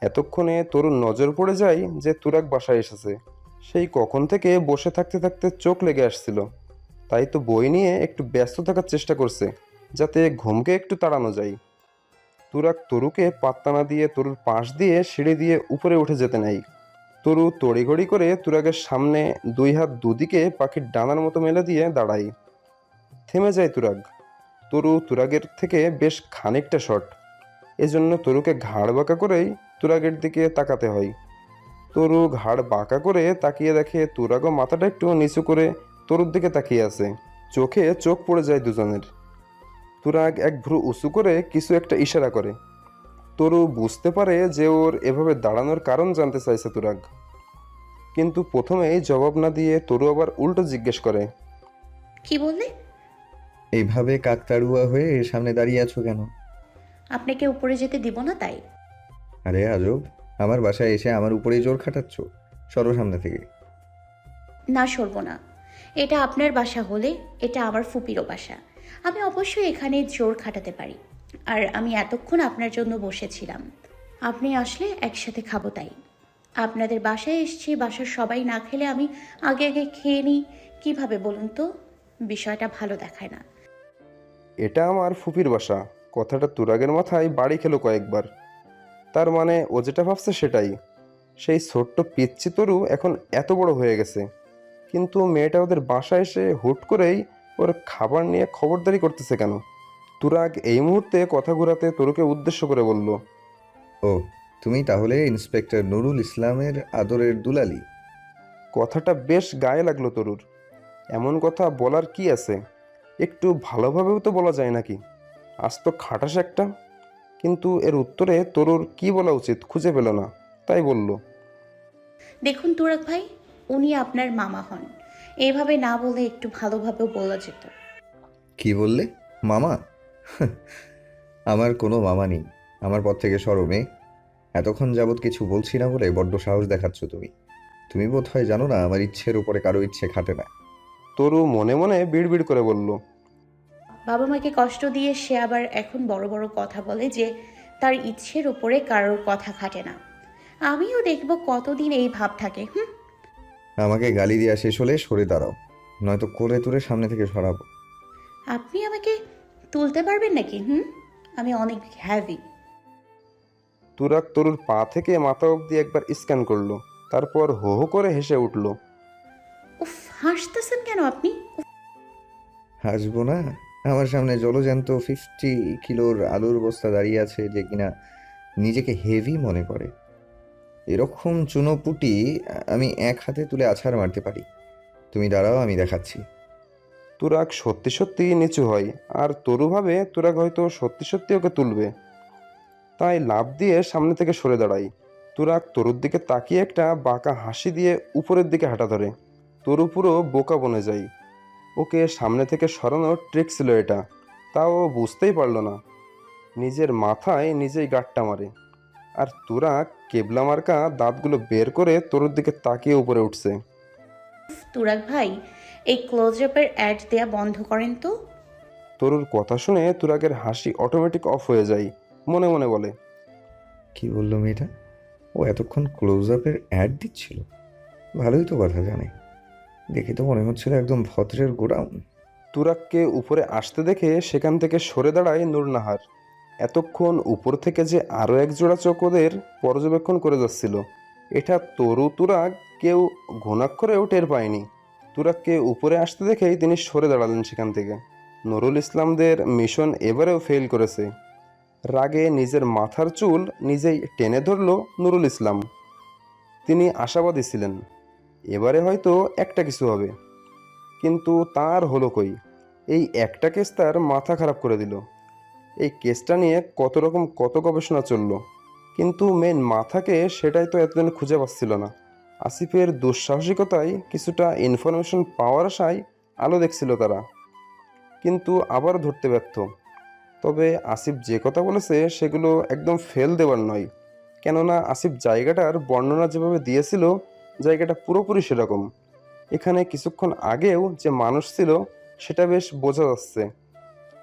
এতক্ষণে তরুণ নজর পড়ে যায় যে তুরাগ বাসায় এসেছে। সেই কখন থেকে বসে থাকতে থাকতে চোখ লেগে আসছিল। তাই তো বই নিয়ে একটু ব্যস্ত থাকার চেষ্টা করছে, যাতে ঘুমকে একটু তাড়ানো যায়। তুরাগ তরুকে পাত্তা না দিয়ে তরুর পাশ দিয়ে সিঁড়ি দিয়ে উপরে উঠে যেতে নেয়। তরু তড়িঘড়ি করে তুরাগের সামনে দুই হাত দুদিকে পাখির ডানার মতো মেলে দিয়ে দাঁড়ায়। থেমে যায় তুরাগ। তরু তুরাগের থেকে বেশ খানিকটা শর্ট, এজন্য তরুকে ঘাড় বাঁকা করেই তুরাগের দিকে তাকাতে হয়। তরু ঘাড় বাঁকা করে তাকিয়ে দেখে তুরাগও মাথাটা একটু নিচু করে তরুর দিকে তাকিয়ে আছে। চোখে চোখ পড়ে যায় দুজনের। তুরাগ এক ভ্রু উঁচু করে কিছু একটা ইশারা করে। তরু বুঝতে পারে যে ওর এভাবে দাঁড়ানোর কারণ জানতে চাইছে তুরাগ। কিন্তু প্রথমেই জবাব না দিয়ে তরু আবার উল্টো জিজ্ঞেস করে, কি বললে? এইভাবে কাকতাড়ুয়া হয়ে এর সামনে দাঁড়িয়ে আছো কেন? আপনাকে উপরে যেতে দিব না তাই। আরে আজব, আমার বাসায় এসে আমার উপরেই জোর খাটাচ্ছ। সরো সামনে থেকে। না, সরব না। এটা আপনার বাসা হলে এটা আমার ফুপিরও বাসা। আমি অবশ্যই এখানে জোর খাটাতে পারি। আর আমি এতক্ষণ আপনার জন্য বসেছিলাম। আপনি আসলে একসাথে খাবো তাই। আপনাদের বাসায় এসেছি, বাসার সবাই না খেলে আমি আগে আগে খেয়ে নিই কীভাবে বলুন তো? বিষয়টা ভালো দেখায় না। এটা আমার ফুপির বাসা কথাটা তুরাগের মাথায় বাড়ি খেলো কয়েকবার। তার মানে ও যেটা ভাবছে সেটাই। সেই ছোট্ট পিচ্চি তরু এখন এত বড় হয়ে গেছে, কিন্তু মেয়েটা ওদের বাসায় এসে হুট করেই ওর খাবার নিয়ে খবরদারি করতেছে কেন? তুরাগ এই মুহূর্তে কথা ঘোরাতে তরুকে উদ্দেশ্য করে বলল, ও, তুমি তাহলে ইন্সপেক্টর নুরুল ইসলামের আদরের দুলালি? কথাটা বেশ গায়ে লাগলো তরুর। এমন কথা বলার কি আছে? একটু ভালোভাবেও তো বলা যায় নাকি? আজ তো খাটাস একটা। কিন্তু এর উত্তরে তরুর কি বলা উচিত খুঁজে পেল না, তাই বলল, দেখুন তুরাগ ভাই, উনি আপনার মামা হন। এইভাবে না বলে একটু ভালোভাবেও বলা যেত। কি বললে? মামা? আমার কোনো মামা নেই। আমার পর থেকে সরো মেয়ে। এতক্ষণ যাবৎ কিছু বলছি না বলে বড্ড সাহস দেখাচ্ছ তুমি। তুমি বোধ হয় জানো না আমার ইচ্ছের উপরে কারো ইচ্ছে খাটে না। তরু মনে মনে বিড়বিড় করে বলল, বাবা মাকে কষ্ট দিয়ে সে আবার এখন বড় বড় কথা বলে যে তার ইচ্ছের উপরে কারোর কথা খাটে না। আমিও দেখব কতদিন এই ভাব থাকে। আমাকে গালি দেওয়া শেষ হলে সরে দাঁড়াও, নয়তো কোলে তুলে সামনে থেকে সরাবো। আপনি আমাকে তুলতে পারবেন নাকি? আমি অনেক হ্যাভি। তুরাগ তরুর পা থেকে মাথা অবধি একবার স্ক্যান করলো, তারপর হো হো করে হেসে উঠল। উফ, হাসতেছেন কেন আপনি? হাসবো না? আমার সামনে জলজ্যান্ত 50 কিলোর আলুর বস্তা দাঁড়িয়ে আছে যে কিনা নিজেকে হেভি মনে করে। এরকম চুনোপুটি আমি এক হাতে তুলে আছাড় মারতে পারি। তুমি দাঁড়াও, আমি দেখাচ্ছি। তুরাগ সত্যি সত্যি নিচু হয়, আর তরু ভাবে তুরাগ হয়তো সত্যি সত্যি ওকে তুলবে, তাই লাফ দিয়ে সামনে থেকে সরে দাঁড়ায়। তুরাগ তরুর দিকে তাকিয়ে একটা বাঁকা হাসি দিয়ে উপরের দিকে হাঁটা ধরে। তরু পুরো বোকা বনে যায়। ওকে সামনে থেকে সরানোর ট্রিক ছিল এটা, তাও ও বুঝতেই পারলো না। নিজের মাথায় নিজেই গাঁটটা মারে। আর তুরাগ কেবলা মার্কা দাঁতগুলো বের করে তরুর দিকে তাকিয়ে উপরে উঠছে। তুরাগ ভাই, এই ক্লোজআপের অ্যাড দেয়া বন্ধ করেন তো। তরুর কথা শুনে তুরাগের হাসি অটোমেটিক অফ হয়ে যায়। মনে মনে বলে, কি বললো মেয়েটা? ও এতক্ষণ ক্লোজ আপের অ্যাড দিচ্ছিল? ভালোই তো কথা জানে। দেখে তো মনে হচ্ছিল একদম ভদ্রের গোডাউন। তুরাগকে উপরে আসতে দেখে সেখান থেকে সরে দাঁড়ায় নূরনাহার। এতক্ষণ উপর থেকে যে আরও এক জোড়া চোখ ওদের পর্যবেক্ষণ করে যাচ্ছিল, এটা তরু তুরাগ কেউ ঘুণাক্ষরেও টের পায়নি। তুরাককে উপরে আসতে দেখেই তিনি সরে দাঁড়ালেন সেখান থেকে। নুরুল ইসলামদের মিশন এবারেও ফেল করেছে। রাগে নিজের মাথার চুল নিজেই টেনে ধরল নুরুল ইসলাম। তিনি আশাবাদী ছিলেন এবারে হয়তো একটা কিছু হবে, কিন্তু তার হলো কই। এই একটা কেস তার মাথা খারাপ করে দিল। এই কেসটা নিয়ে কত গবেষণা চলল, কিন্তু মেন মাথাকে সেটাই তো এতদিন খুঁজে পাচ্ছিল না। আসিফের দুঃসাহসিকতায় কিছুটা ইনফরমেশন পাওয়ার আশায় আলো দেখছিল তারা, কিন্তু আবার ধরতে ব্যর্থ। তবে আসিফ যে কথা বলেছে সেগুলো একদম ফেল দেওয়ার নয়, কেননা আসিফ জায়গাটার বর্ণনা যেভাবে দিয়েছিল জায়গাটা পুরোপুরি সেরকম। এখানে কিছুক্ষণ আগেও যে মানুষ ছিল সেটা বেশ বোঝা যাচ্ছে।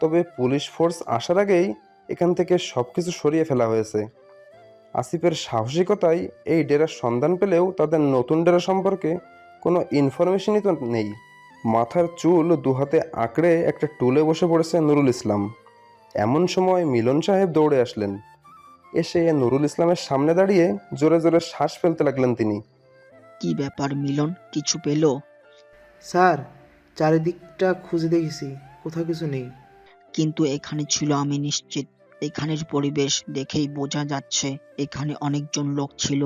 তবে পুলিশ ফোর্স আসার আগেই এখান থেকে সব কিছু সরিয়ে ফেলা হয়েছে। আসিফের সাহসিকতায় এই ডেরার সন্ধান পেলেও তাদের নতুন ডেরা সম্পর্কে কোনো ইনফরমেশনই তো নেই। মাথার চুল দুহাতে আঁকড়ে একটা টুলে বসে পড়েছে নুরুল ইসলাম। এমন সময় মিলন সাহেব দৌড়ে আসলেন। এসে নুরুল ইসলামের সামনে দাঁড়িয়ে জোরে জোরে শ্বাস ফেলতে লাগলেন তিনি। কি ব্যাপার মিলন, কিছু পেলো? স্যার, চারিদিকটা খুঁজে দেখেছি, কোথাও কিছু নেই। কিন্তু এখানে ছিল আমি নিশ্চিত। এখানের পরিবেশ দেখেই বোঝা যাচ্ছে এখানে অনেকজন লোক ছিল।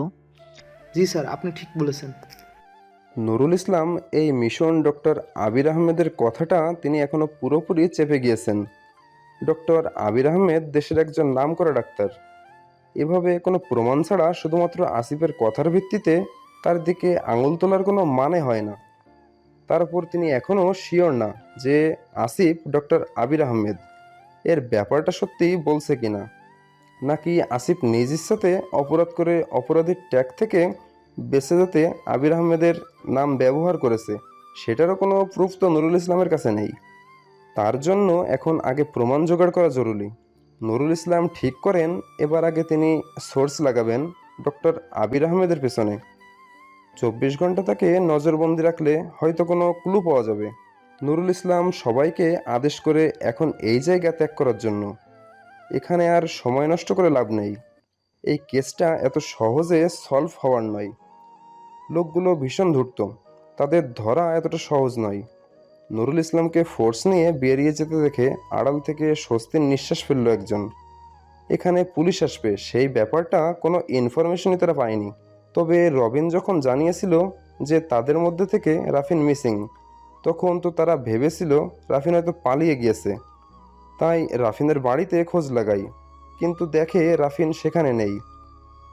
জি স্যার, আপনি ঠিক বলেছেন। নুরুল ইসলাম এই মিশন ডক্টর আবির আহমেদের কথাটা তিনি এখনো পুরোপুরি চেপে গিয়েছেন। ডক্টর আবির আহমেদ দেশের একজন নামকরা ডাক্তার। এভাবে কোনো প্রমাণ ছাড়া শুধুমাত্র আসিফের কথার ভিত্তিতে তার দিকে আঙুল তোলার কোনো মানে হয় না। তার উপর তিনি এখনও শিওর না যে আসিফ ডক্টর আবির আহমেদ এর ব্যাপারটা সত্যি বলছে কিনা, নাকি আসিফ নিজ ইচ্ছাতে অপরাধ করে অপরাধীর ট্যাগ থেকে বেঁচে যেতে আবির আহমেদের নাম ব্যবহার করেছে, সেটারও কোনো প্রুফ তো নুরুল ইসলামের কাছে নেই। তার জন্য এখন আগে প্রমাণ জোগাড় করা জরুরি। নুরুল ইসলাম ঠিক করেন এবার আগে তিনি সোর্স লাগাবেন ডক্টর আবির আহমেদের পেছনে। 24 ঘন্টা তাকে নজরবন্দি রাখলে হয়তো কোনো ক্লু পাওয়া যাবে। নুরুল ইসলাম সবাইকে আদেশ করে এখন এই জায়গা ত্যাগ করার জন্য। এখানে আর সময় নষ্ট করে লাভ নেই। এই কেসটা এত সহজে সলভ হওয়ার নয়। লোকগুলো ভীষণ ধূর্ত, তাদের ধরা এতটা সহজ নয়। নুরুল ইসলামকে ফোর্স নিয়ে বেরিয়ে যেতে দেখে আড়াল থেকে স্বস্তির নিঃশ্বাস ফেলল একজন। এখানে পুলিশ আসবে সেই ব্যাপারটা কোনো ইনফরমেশনই তারা পায়নি। তবে রবিন যখন জানিয়েছিল যে তাদের মধ্যে থেকে রাফিন মিসিং, তখন তো তারা ভেবেছিল রাফিন হয়তো পালিয়ে গিয়েছে। তাই রাফিনের বাড়িতে খোঁজ লাগাই, কিন্তু দেখে রাফিন সেখানে নেই।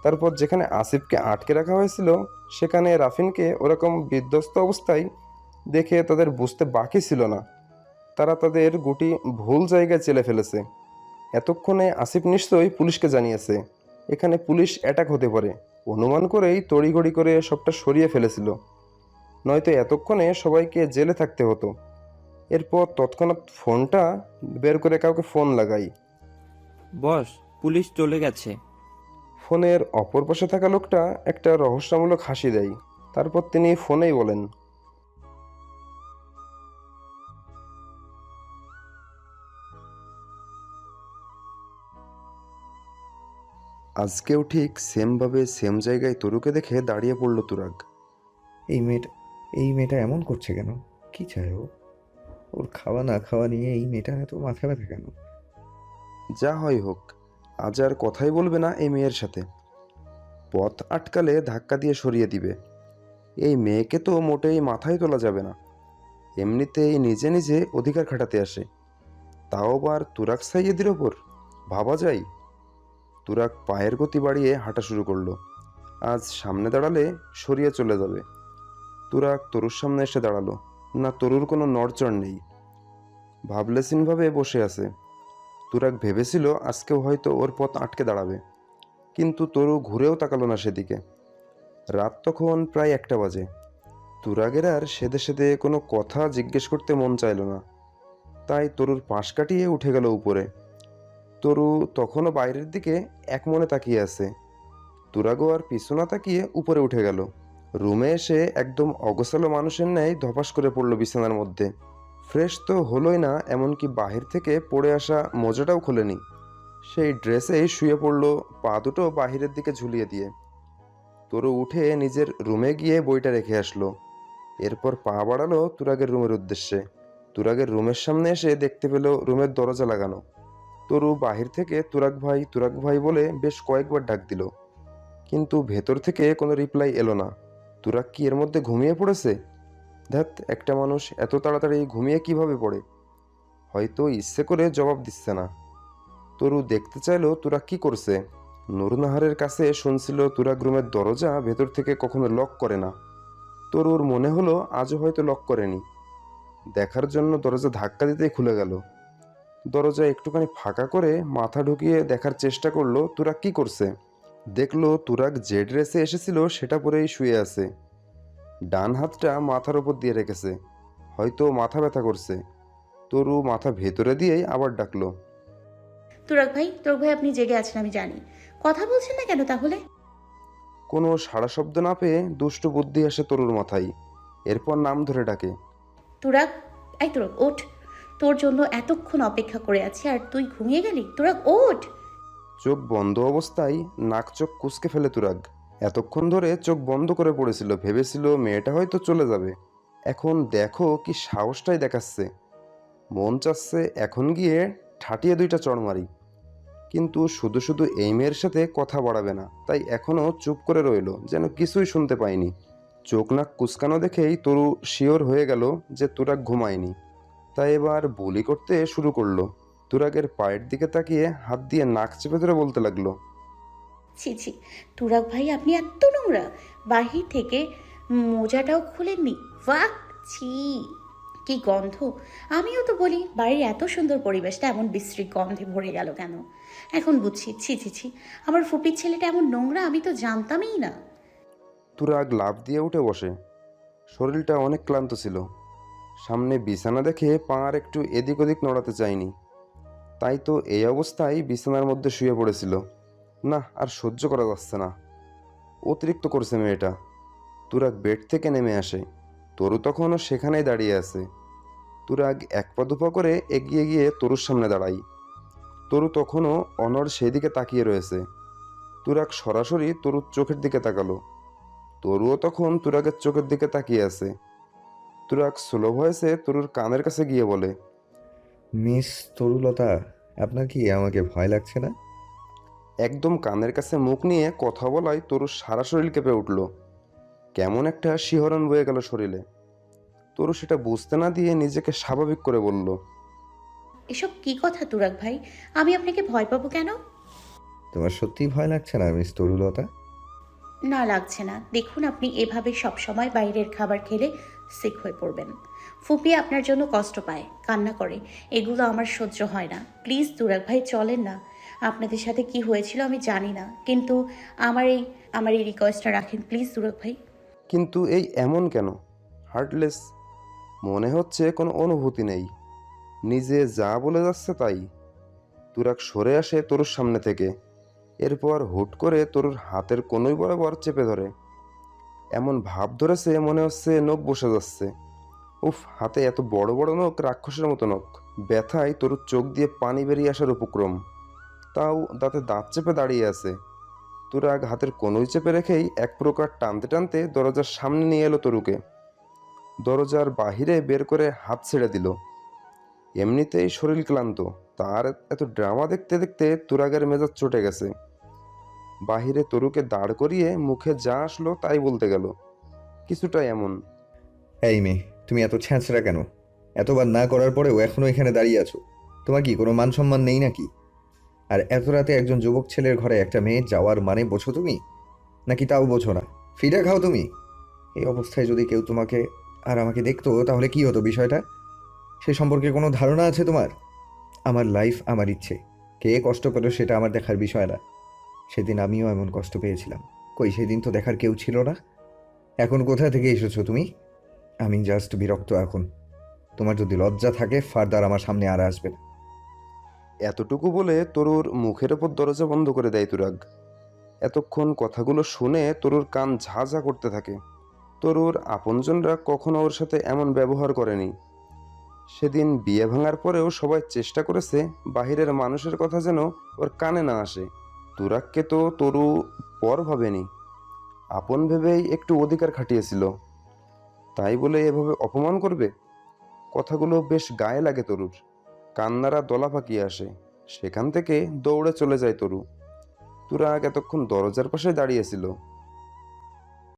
তারপর যেখানে আসিফকে আটকে রাখা হয়েছিল সেখানে রাফিনকে ওরকম বিধ্বস্ত অবস্থায় দেখে তাদের বুঝতে বাকি ছিল না তারা তাদের গুটি ভুল জায়গায় চেলে ফেলেছে। এতক্ষণে আসিফ নিশ্চয়ই পুলিশকে জানিয়েছে এখানে পুলিশ অ্যাটাক হতে পারে, অনুমান করেই তড়িঘড়ি করে সবটা সরিয়ে ফেলেছিল, নয়তো এতক্ষণে সবাইকে জেলে থাকতে হতো। এরপর তৎক্ষণাৎ ফোনটা বের করে কাউকে ফোন লাগাই। বস, পুলিশ চলে গেছে। ফোনের অপর পাশে থাকা লোকটা একটা রহস্যমূলক হাসি দেয়। তারপর তিনি ফোনেই বলেন, আজকেও ঠিক সেমভাবে সেম জায়গায় তরুকে দেখে দাঁড়িয়ে পড়ল তুরাগ। এই মেয়েটা এমন করছে কেন? কি চায় ও? ওর খাওয়া না খাওয়া নিয়ে এই মেয়েটার এত মাথা ব্যথা কেন? যা হয় হোক, আজ আর কথাই বলবে না এই মেয়ের সাথে। পথ আটকালে ধাক্কা দিয়ে সরিয়ে দিবে। এই মেয়েকে তো মোটেই মাথায় তোলা যাবে না। এমনিতেই নিজে নিজে অধিকার খাটাতে আসে, তাও আবার তুরাগ সাইয়েদের ওপর। ভাবা যায়? তুরাগ পায়ের গতি বাড়িয়ে হাঁটা শুরু করলো। আজ সামনে দাঁড়ালে সরিয়ে চলে যাবে। তুরাগ তরুর সামনে এসে দাঁড়ালো। না, তরুর কোনো নড়চড় নেই, ভাবলেসিনভাবে বসে আছে। তুরাগ ভেবেছিল আজকেও হয়তো ওর পথ আটকে দাঁড়াবে, কিন্তু তরু ঘুরেও তাকালো না সেদিকে। রাত তখন প্রায় 1টা বাজে। তুরাগের আর সেদে সেদে কোনো কথা জিজ্ঞেস করতে মন চাইল না, তাই তরুর পাশ কাটিয়ে উঠে গেল উপরে। তরু তখনও বাইরের দিকে এক মনে তাকিয়ে আছে। তুরাগও আর পিছু না তাকিয়ে উপরে উঠে গেল। রুমে এসে একদম অগোছালো মানুষের ন্যায় ধপাস করে পড়ল বিছানার মধ্যে। ফ্রেশ তো হলোই না, এমনকি বাহির থেকে পড়ে আসা মোজাটাও খোলেনি। সেই ড্রেসেই শুয়ে পড়ল, পা দুটো বাহিরের দিকে ঝুলিয়ে দিয়ে। তরু উঠে নিজের রুমে গিয়ে বইটা রেখে আসলো। এরপর পা বাড়ালো তুরাগের রুমের উদ্দেশ্যে। তুরাগের রুমের সামনে এসে দেখতে পেল রুমের দরজা লাগানো। তরু বাহির থেকে তুরাগ ভাই বলে বেশ কয়েকবার ডাক দিল, কিন্তু ভেতর থেকে কোনো রিপ্লাই এলো না। তুরাগ কি এর মধ্যে ঘুমিয়ে পড়েছে? ধ্যাত, একটা মানুষ এত তাড়াতাড়ি ঘুমিয়ে কিভাবে পড়ে? হয়তো ইচ্ছে করে জবাব দিচ্ছে না। তরু দেখতে চাইলো তুরাগ কি করছে। নুরনাহারের কাছে শুনছিল তুরাগ রুমের দরজা ভেতর থেকে কখনো লক করে না। তরুর মনে হলো আজও হয়তো লক করেনি। দেখার জন্য দরজা ধাক্কা দিতেই খুলে গেল। দরজা একটুখানি ফাঁকা করে মাথা ঢুকিয়ে দেখার চেষ্টা করলো তুরাগ কি করছে। দেখলো তুরাগ যে ড্রেসে এসেছিল সেটা পরেই শুয়ে আছে। ডান হাতটা মাথার উপর দিয়ে রেখেছে, হয়তো মাথা ব্যথা করছে। তরু মাথা ভেতরে দিয়েই আবার ডাকলো, তুরাগ ভাই আপনি জেগে আছেন আমি জানি, কথা বলছেন না কেন তাহলে? কোনো সাড়া শব্দ না পেয়ে দুষ্টু বুদ্ধি আসে তরুর মাথায়। এরপর নাম ধরে ডাকে, তুরাগ, এই তুরাগ ওঠ, তোর জন্য এতক্ষণ অপেক্ষা করে আছি আর তুই ঘুমিয়ে গেলি। তুরাগ ওঠ। চোখ বন্ধ অবস্থায় নাক চোখ কুঁচকে ফেলে তুরাগ। এতক্ষণ ধরে চোখ বন্ধ করে পড়েছিল, ভেবেছিল মেয়েটা হয়তো চলে যাবে। এখন দেখো কি সাহসটাই দেখাচ্ছে। মন চাচ্ছে এখন গিয়ে ঠাটিয়ে দুইটা চড় মারি, কিন্তু শুধু শুধু এই মেয়ের সাথে কথা বাড়াবে না, তাই এখনো চুপ করে রইল, যেন কিছুই শুনতে পায়নি। চোখ নাক কুচকানো দেখেই তরু শিওর হয়ে গেল যে তুরাগ ঘুমায়নি। তাই এবার বুলি করতে শুরু করলো। তুরাগের পায়ের দিকে তাকিয়ে হাত দিয়ে নাক চেপে ধরে বলতে লাগলো, ছি ছি, তুরাগ ভাই আপনি এত নোংরা, বাহির থেকে মোজাটাও খুলেননি। ওয়াক, ছি, কি গন্ধ। আমিও তো বলি বাড়ির এত সুন্দর পরিবেশটা এমন বিশ্রী গন্ধে ভরে গেল কেন। এখন বুঝছি, ছি ছি ছি, আমার ফুপির ছেলেটা এমন নোংরা আমি তো জানতামই না। তুরাগ লাফ দিয়ে উঠে বসে। শরীরটা অনেক ক্লান্ত ছিল। সামনে বিছানা দেখে পা আর একটু এদিক ওদিক নড়াতে চায়নি। তাই তো এই অবস্থায় বিছানার মধ্যে শুয়ে পড়েছিল। না, আর সহ্য করা যাচ্ছে না, অতিরিক্ত করছে মেয়েটা। তুরাগ বেড থেকে নেমে আসে। তরু তখনও সেখানেই দাঁড়িয়ে আছে। তুরাগ এক পা দুপা করে এগিয়ে গিয়ে তরুর সামনে দাঁড়াই। তরু তখনও অনড় সেদিকে তাকিয়ে রয়েছে। তুরাগ সরাসরি তরুর চোখের দিকে তাকালো। তরুও তখন তুরাগের চোখের দিকে তাকিয়ে আছে। তুরাগ স্লো ভয়েসে তরুর কানের কাছে গিয়ে বলে, মিস তরুলতা, আপনার কি আমাকে ভয় লাগছে না? একদম কানের কাছে মুখ নিয়ে কথা বলায় তরুর সারা শরীর কেঁপে উঠল। কেমন একটা শিহরণ বয়ে গেল শরীরে। তরু সেটা বুঝতে না দিয়ে নিজেকে স্বাভাবিক করে বলল, এসব কি কথা তুরাগ ভাই, আমি আপনাকে ভয় পাবো কেন? তোমার সত্যিই ভয় লাগছে না মিস তরুলতা? না, লাগছে না। দেখুন আপনি এভাবে সব সময় বাইরের খাবার খেলে সিক হয়ে পড়বেন। ফুপি আপনার জন্য কষ্ট পায়, কান্না করে, এগুলো আমার সহ্য হয় না। প্লিজ তুরাগ ভাই চলেন না। আপনাদের সাথে কি হয়েছিল আমি জানি না, কিন্তু আমার এই রিকোয়েস্টটা রাখেন প্লিজ তুরাগ ভাই। কিন্তু এই এমন কেন? হার্টলেস, মনে হচ্ছে কোনো অনুভূতি নেই, নিজে যা বলে যাচ্ছে তাই। তুরাগ সরে আসে তরুর সামনে থেকে। এরপর হুট করে তরুর হাতের কনুই বরাবর চেপে ধরে। এমন ভাব ধরেছে মনে হচ্ছে নখ বসে যাচ্ছে। উফ, হাতে এত বড় বড় নখ, রাক্ষসের মতো নখ। ব্যথায় তরুর চোখ দিয়ে পানি বেরিয়ে আসার উপক্রম, তাও দাঁতে দাঁত চেপে দাঁড়িয়ে আছে। তুরাগ হাতের কনুই চেপে রেখেই এক প্রকার টানতে টানতে দরজার সামনে নিয়ে এলো তরুকে। দরজার বাহিরে বের করে হাত ছেড়ে দিল। এমনিতেই শরীর ক্লান্ত, তার এত ড্রামা দেখতে দেখতে তুরাগের মেজাজ চটে গেছে। বাহিরে তরুকে দাঁড় করিয়ে মুখে যা আসলো তাই বলতে গেল, কিছুটা এমন, এই মেয়ে, তুমি এত ছ্যাঁচড়া কেন? এতবার না করার পরেও এখনো এখানে দাঁড়িয়ে আছো। তোমার কি কোনো মান সম্মান নেই নাকি? আর এত রাতে একজন যুবক ছেলের ঘরে একটা মেয়ে যাওয়ার মানে বোঝো তুমি? নাকি তাও বোঝো না? ফিরে খাও তুমি? এই অবস্থায় যদি কেউ তোমাকে আর আমাকে দেখতো তাহলে কি হতো বিষয়টা? সে সম্পর্কে কোনো ধারণা আছে তোমার? আমার লাইফ, আমার ইচ্ছে, কে কষ্ট পেলো সেটা আমার দেখার বিষয় না। সেদিন আমিও এমন কষ্ট পেয়েছিলাম, কই সেদিন তো দেখার কেউ ছিল না। এখন কোথা থেকে এসেছো তুমি? আমি জাস্ট বিরক্ত এখন। তোমার যদি লজ্জা থাকে ফার্দার আমার সামনে আর আসবে না। এতটুকু বলে তরুর মুখের ওপর দরজা বন্ধ করে দেয় তুরাগ। এতক্ষণ কথাগুলো শুনে তরুর কান ঝা ঝা করতে থাকে। তরুর আপনজনরা কখনো ওর সাথে এমন ব্যবহার করেনি। সেদিন বিয়ে ভাঙার পরেও সবাই চেষ্টা করেছে বাহিরের মানুষের কথা যেন ওর কানে না আসে। তুরাগকে তো তরু পর ভাবেনি, আপন ভেবেই একটু অধিকার খাটিয়েছিল। তাই বলে এভাবে অপমান করবে? কথাগুলো বেশ গায়ে লাগে তরুর। কান্নারা দলা পাকিয়ে আসে। সেখান থেকে দৌড়ে চলে যায় তরু। তুরাগ এতক্ষণ দরজার পাশে দাঁড়িয়েছিল।